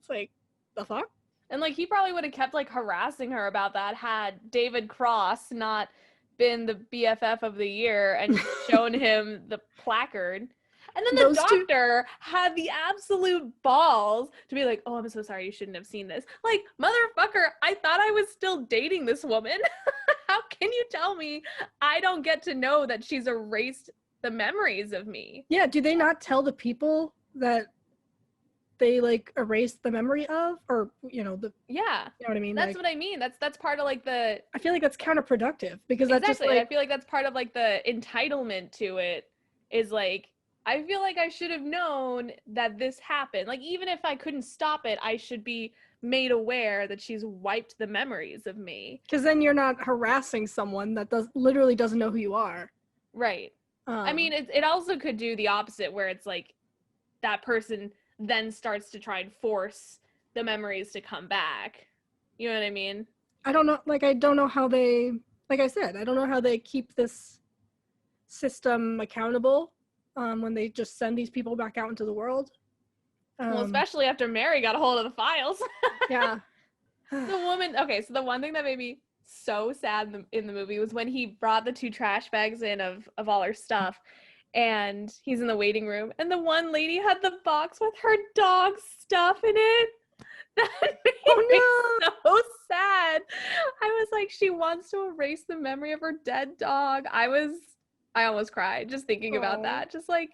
It's like, the fuck? And like he probably would have kept like harassing her about that had David Cross not been the BFF of the year and shown him the placard. And then the doctor had the absolute balls to be like, oh, I'm so sorry, you shouldn't have seen this. Like, motherfucker, I thought I was still dating this woman. How can you tell me I don't get to know that she's erased the memories of me? Yeah, do they not tell the people that they like erased the memory of? Or, you know, yeah, you know what I mean? That's what I mean. That's part of like the, I feel like that's counterproductive because exactly. That's just like, I feel like that's part of like the entitlement to it is like, I feel like I should have known that this happened. Like, even if I couldn't stop it, I should be made aware that she's wiped the memories of me. Because then you're not harassing someone that literally doesn't know who you are. Right. I mean, it also could do the opposite, where it's like that person then starts to try and force the memories to come back. You know what I mean? I don't know, like, I don't know how they, like I said, I don't know how they keep this system accountable when they just send these people back out into the world. Well, especially after Mary got a hold of the files. Yeah. The woman, okay, so the one thing that made me so sad in the movie was when he brought the 2 trash bags in of all her stuff, and he's in the waiting room, and the one lady had the box with her dog's stuff in it. That made me so sad. I was like, she wants to erase the memory of her dead dog. I almost cried just thinking about that. Just like,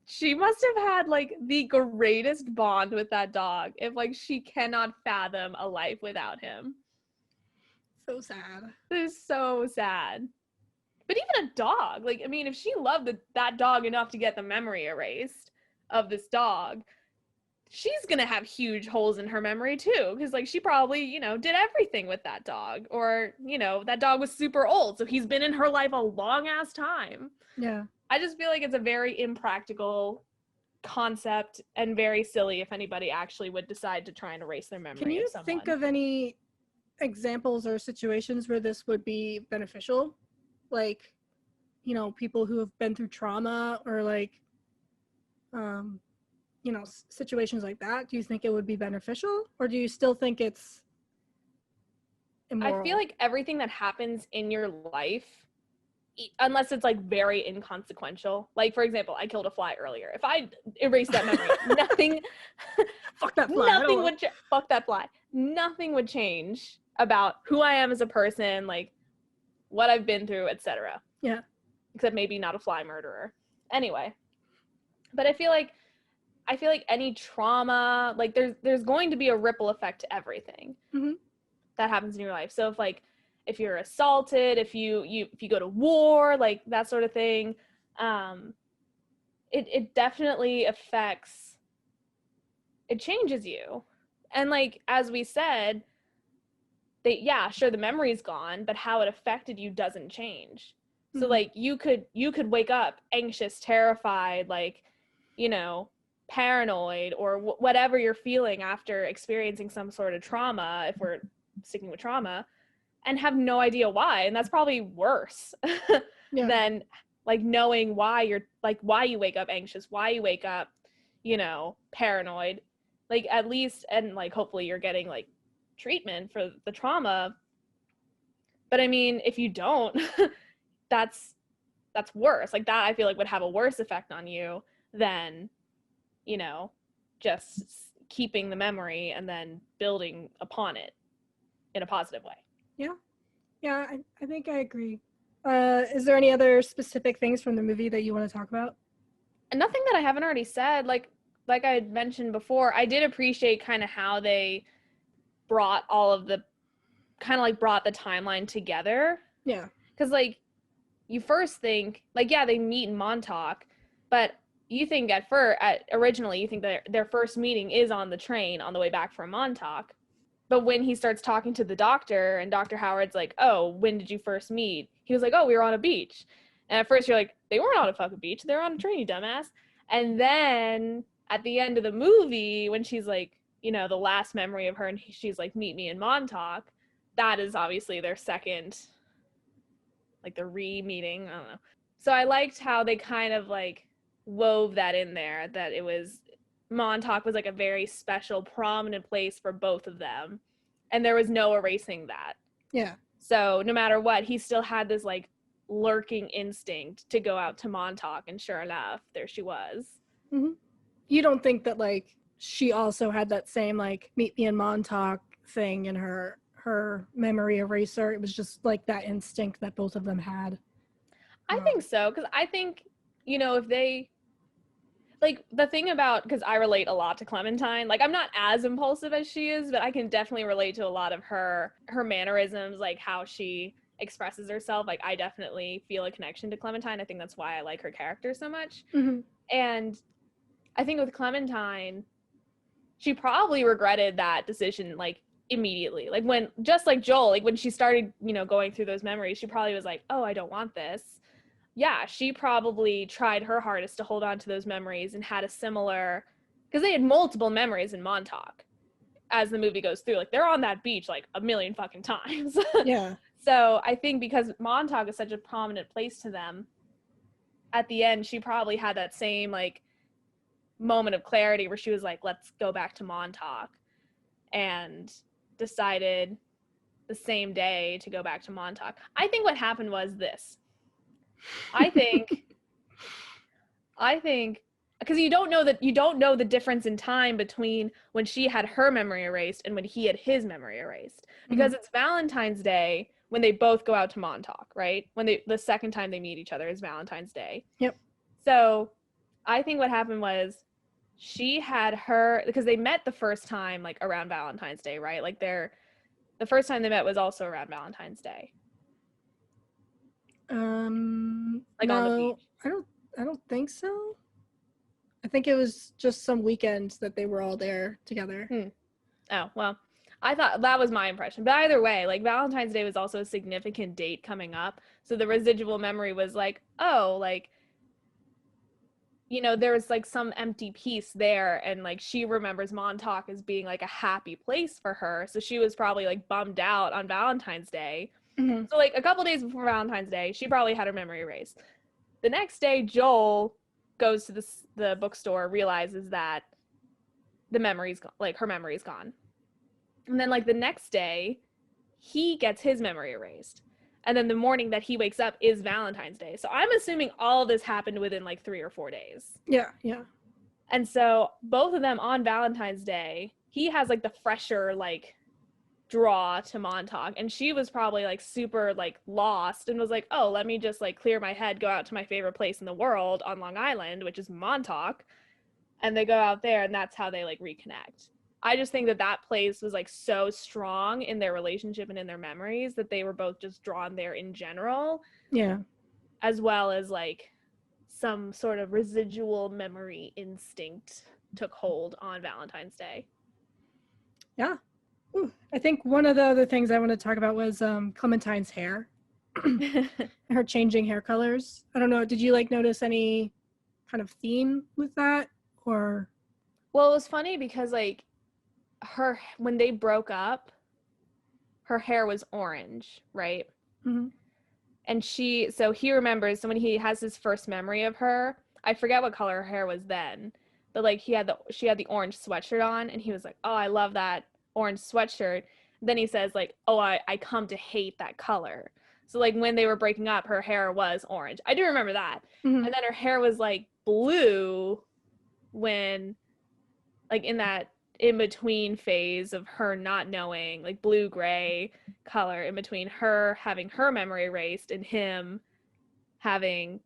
she must have had like the greatest bond with that dog if like she cannot fathom a life without him. So sad. It is so sad. But even a dog, like, I mean, if she loved that dog enough to get the memory erased of this dog, she's gonna have huge holes in her memory too, because like she probably, you know, did everything with that dog, or, you know, that dog was super old, so he's been in her life a long ass time. Yeah. I just feel like it's a very impractical concept and very silly if anybody actually would decide to try and erase their memory. Can you of someone. think of any examples or situations where this would be beneficial? Like, you know, people who have been through trauma, or like, you know, situations like that. Do you think it would be beneficial, or do you still think it's immoral? I feel like everything that happens in your life, unless it's like very inconsequential, like for example, I killed a fly earlier. If I erased that memory, nothing fuck that fly. Nothing would fuck that fly. Nothing would change about who I am as a person, like what I've been through, etc. Yeah. Except maybe not a fly murderer. Anyway, but I feel like any trauma, like there's going to be a ripple effect to everything that happens in your life. So if you're assaulted, if you go to war, like that sort of thing, it definitely affects, it changes you. And like as we said, sure, the memory's gone, but how it affected you doesn't change. So like you could wake up anxious, terrified, like, you know, paranoid, or whatever you're feeling after experiencing some sort of trauma, if we're sticking with trauma, and have no idea why. And that's probably worse than like knowing why you wake up anxious, why you wake up, you know, paranoid. Like at least, and like hopefully you're getting like treatment for the trauma. But I mean, if you don't, that's worse. Like that I feel like would have a worse effect on you than, you know, just keeping the memory and then building upon it in a positive way. Yeah, I think I agree. Is there any other specific things from the movie that you want to talk about? And nothing that I haven't already said. Like I had mentioned before, I did appreciate kind of how they brought the timeline together. Yeah. Because like you first think like, yeah, they meet in Montauk, but you think originally you think that their first meeting is on the train on the way back from Montauk. But when he starts talking to the doctor and Dr. Howard's like, oh, when did you first meet? He was like, oh, we were on a beach. And at first you're like, they weren't on a fucking beach. They were on a train, you dumbass. And then at the end of the movie, when she's like, you know, the last memory of her, and she's like, meet me in Montauk, that is obviously their second, like the re-meeting. I don't know. So I liked how they kind of like wove that in there, that it was, Montauk was like a very special, prominent place for both of them. And there was no erasing that. Yeah. So no matter what, he still had this like lurking instinct to go out to Montauk. And sure enough, there she was. Mm-hmm. You don't think that like she also had that same like meet me in Montauk thing in her memory eraser? It was just like that instinct that both of them had. I think so. Because I think, you know, if they, like the thing about, because I relate a lot to Clementine, like I'm not as impulsive as she is, but I can definitely relate to a lot of her mannerisms, like how she expresses herself. Like I definitely feel a connection to Clementine. I think that's why I like her character so much. And I think with Clementine, she probably regretted that decision like immediately. Like when, just like Joel, like when she started, you know, going through those memories, she probably was like, oh, I don't want this. Yeah, she probably tried her hardest to hold on to those memories and had a similar, because they had multiple memories in Montauk. as the movie goes through. Like, they're on that beach like a million fucking times. Yeah. So I think because Montauk is such a prominent place to them, at the end she probably had that same like moment of clarity where she was like, let's go back to Montauk, and decided the same day to go back to Montauk. I think what happened was this. I think because you don't know the difference in time between when she had her memory erased and when he had his memory erased, because it's Valentine's Day when they both go out to Montauk, right? When the second time they meet each other is Valentine's Day. Yep. So I think what happened was she had her, because they met the first time like around Valentine's Day, right? Like the first time they met was also around Valentine's Day. Like no, on the beach. I don't think so. I think it was just some weekend that they were all there together. Oh, well, I thought that was my impression. But either way, like Valentine's Day was also a significant date coming up. So the residual memory was like, oh, like, you know, there was like some empty piece there, and like she remembers Montauk as being like a happy place for her. So she was probably like bummed out on Valentine's Day. So like a couple days before Valentine's Day, she probably had her memory erased. The next day, Joel goes to the bookstore, realizes that the memory's gone, like her memory's gone. And then like the next day, he gets his memory erased. And then the morning that he wakes up is Valentine's Day. So I'm assuming all of this happened within like 3 or 4 days. Yeah. And so both of them on Valentine's Day, he has like the fresher like draw to Montauk, and she was probably like super like lost and was like, oh, let me just like clear my head, go out to my favorite place in the world on Long Island, which is Montauk. And they go out there, and that's how they like reconnect. I just think that place was like so strong in their relationship and in their memories that they were both just drawn there in general. Yeah. As well as like some sort of residual memory instinct took hold on Valentine's Day. Yeah. Ooh, I think one of the other things I want to talk about was Clementine's hair. Her changing hair colors. I don't know. Did you like notice any kind of theme with that, or? Well, it was funny because like when they broke up, her hair was orange, right? Mm-hmm. And so he remembers, so when he has his first memory of her, I forget what color her hair was then, but like she had the orange sweatshirt on, and he was like, oh, I love that orange sweatshirt. Then he says like, oh, I come to hate that color. So like when they were breaking up, her hair was orange. I do remember that. Mm-hmm. And then her hair was like blue when like in that in between phase of her not knowing, like blue gray color in between her having her memory erased and him having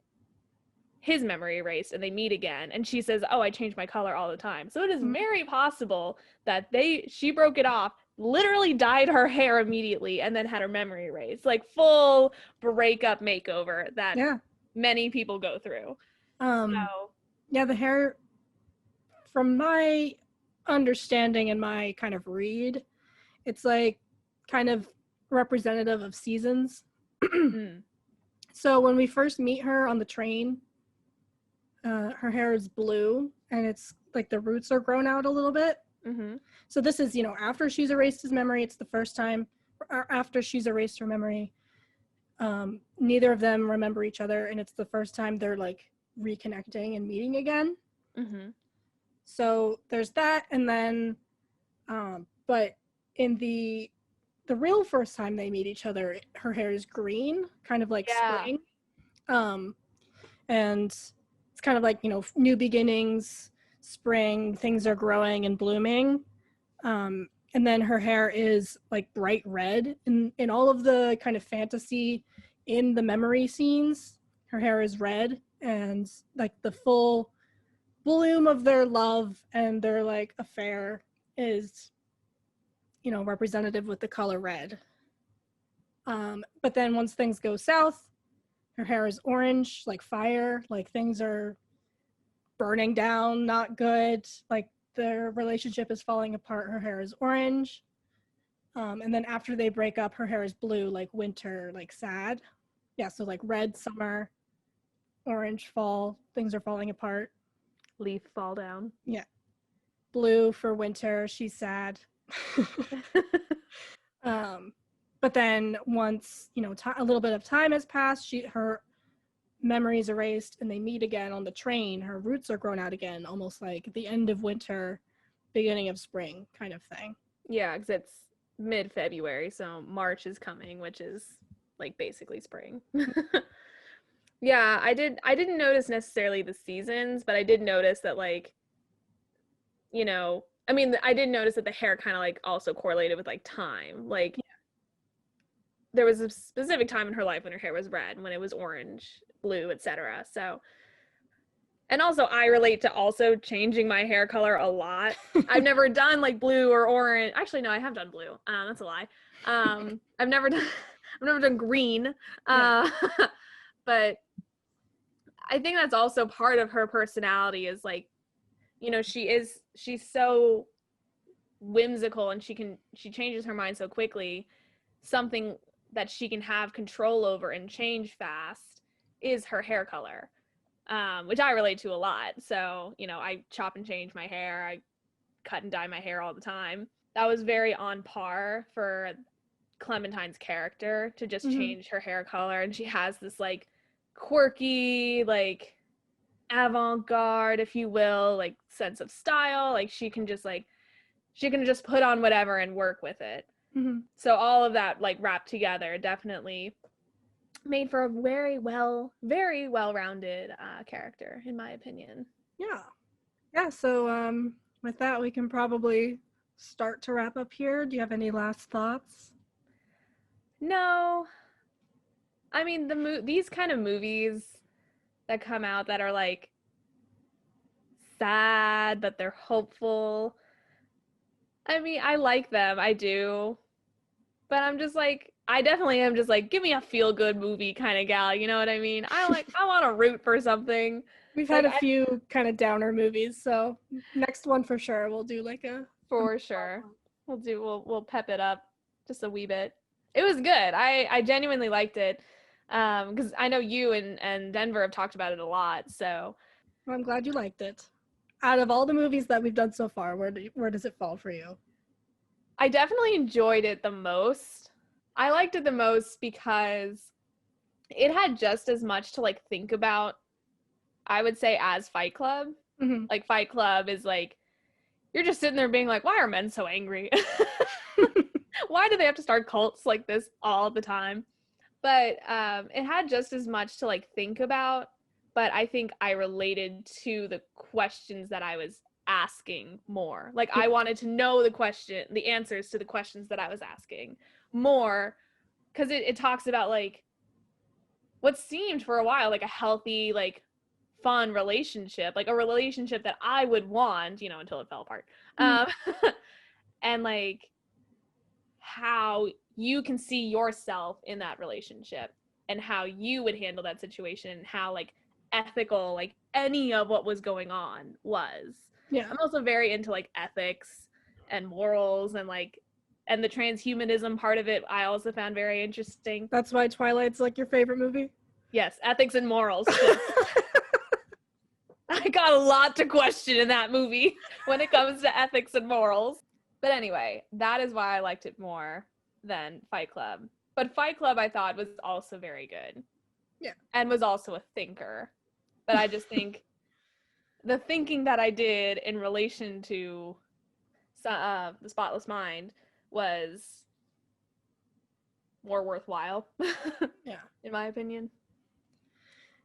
his memory erased, and they meet again, and she says, oh, I change my color all the time. So it is very possible that she broke it off, literally dyed her hair immediately, and then had her memory erased, like full breakup makeover that many people go through. Yeah, the hair, from my understanding and my kind of read, it's like kind of representative of seasons. So when we first meet her on the train, her hair is blue, and it's like the roots are grown out a little bit. So this is, after she's erased his memory. It's the first time, or after she's erased her memory. Neither of them remember each other, and it's the first time they're like reconnecting and meeting again. So there's that, and then but in the real first time they meet each other, her hair is green, kind of like spring. And it's kind of like, new beginnings, spring, things are growing and blooming. And then her hair is like bright red. In all of the kind of fantasy in the memory scenes, her hair is red, and like the full bloom of their love and their like affair is, representative with the color red. But then once things go south, her hair is orange, like fire, like things are burning down, not good, like their relationship is falling apart. Her hair is orange. And then after they break up, her hair is blue, like winter, like sad. Yeah, so like red, summer, orange, fall, things are falling apart. Leaf fall down. Yeah. Blue for winter, she's sad. But then once, a little bit of time has passed, her memory is erased and they meet again on the train. Her roots are grown out again, almost like the end of winter, beginning of spring kind of thing. Yeah, because it's mid-February, so March is coming, which is like basically spring. Yeah, I didn't notice necessarily the seasons, but I did notice that like, I mean, I did notice that the hair kind of like also correlated with like time. Like there was a specific time in her life when her hair was red, when it was orange, blue, etc. So, and also I relate to also changing my hair color a lot. I've never done like blue or orange. Actually, no, I have done blue. That's a lie. I've never done I've never done green. Yeah. But I think that's also part of her personality is like, she's so whimsical and she changes her mind so quickly. Something that she can have control over and change fast is her hair color, which I relate to a lot. So, I chop and change my hair. I cut and dye my hair all the time. That was very on par for Clementine's character to just change her hair color. And she has this like quirky, like avant-garde, if you will, like sense of style. Like she can just put on whatever and work with it. So all of that like wrapped together definitely made for a very well-rounded character, in my opinion. Yeah. So with that, we can probably start to wrap up here. Do you have any last thoughts? No, I mean these kind of movies that come out that are like sad but they're hopeful. I mean, I like them, I do. But I'm just like, I definitely am just like, give me a feel good movie kind of gal, you know what I mean? I want to root for something. We've Like had a few kind of downer movies, so next one for sure we'll do like for sure. We'll pep it up just a wee bit. It was good. I genuinely liked it. Because I know you and Denver have talked about it a lot, so I'm glad you liked it. Out of all the movies that we've done so far, where does it fall for you? I definitely enjoyed it the most. I liked it the most because it had just as much to like think about, I would say, as Fight Club. Like Fight Club is like, you're just sitting there being like, why are men so angry? Why do they have to start cults like this all the time? But it had just as much to like think about, but I think I related to the questions that I was asking more. Like I wanted to know the answers to the questions that I was asking more, because it talks about like what seemed for a while like a healthy, like fun relationship, like a relationship that I would want, until it fell apart. And like how you can see yourself in that relationship and how you would handle that situation and how like ethical like any of what was going on was. Yeah. I'm also very into like ethics and morals and the transhumanism part of it I also found very interesting. That's why Twilight's like your favorite movie? Yes, ethics and morals. I got a lot to question in that movie when it comes to ethics and morals. But anyway, that is why I liked it more than Fight Club. But Fight Club I thought was also very good. Yeah. And was also a thinker. But I just think the thinking that I did in relation to The Spotless Mind was more worthwhile. Yeah. In my opinion.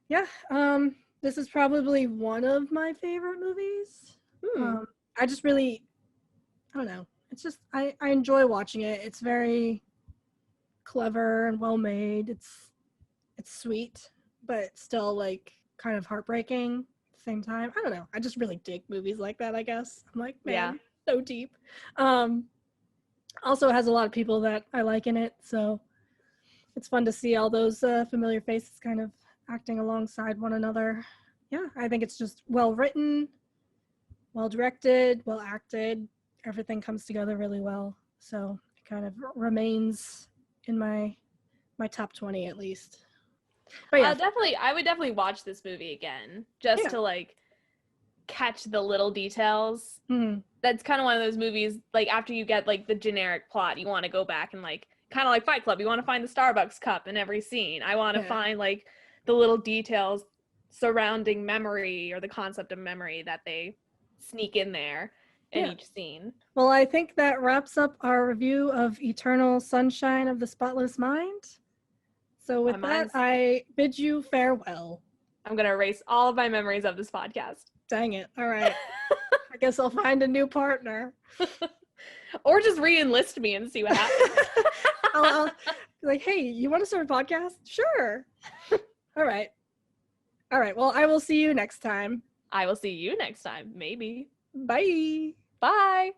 Yeah. This is probably one of my favorite movies. I just really, I don't know. It's just, I enjoy watching it. It's very clever and well made. It's sweet, but still like kind of heartbreaking at the same time. I don't know. I just really dig movies like that, I guess. I'm like, man, so deep. Also has a lot of people that I like in it, so it's fun to see all those familiar faces kind of acting alongside one another. Yeah, I think it's just well written, well directed, well acted. Everything comes together really well. So it kind of remains in my top 20 at least. But yeah, I would definitely watch this movie again just to like catch the little details. Hmm. That's kind of one of those movies, like after you get like the generic plot, you want to go back and like kind of like Fight Club, you want to find the Starbucks cup in every scene. I want to find like the little details surrounding memory or the concept of memory that they sneak in there in each scene. Well, I think that wraps up our review of Eternal Sunshine of the Spotless Mind. So with that, I bid you farewell. I'm going to erase all of my memories of this podcast. Dang it. All right. I guess I'll find a new partner. Or just re-enlist me and see what happens. I'll like, hey, you want to start a podcast? Sure. All right. Well, I will see you next time. I will see you next time. Maybe. Bye. Bye.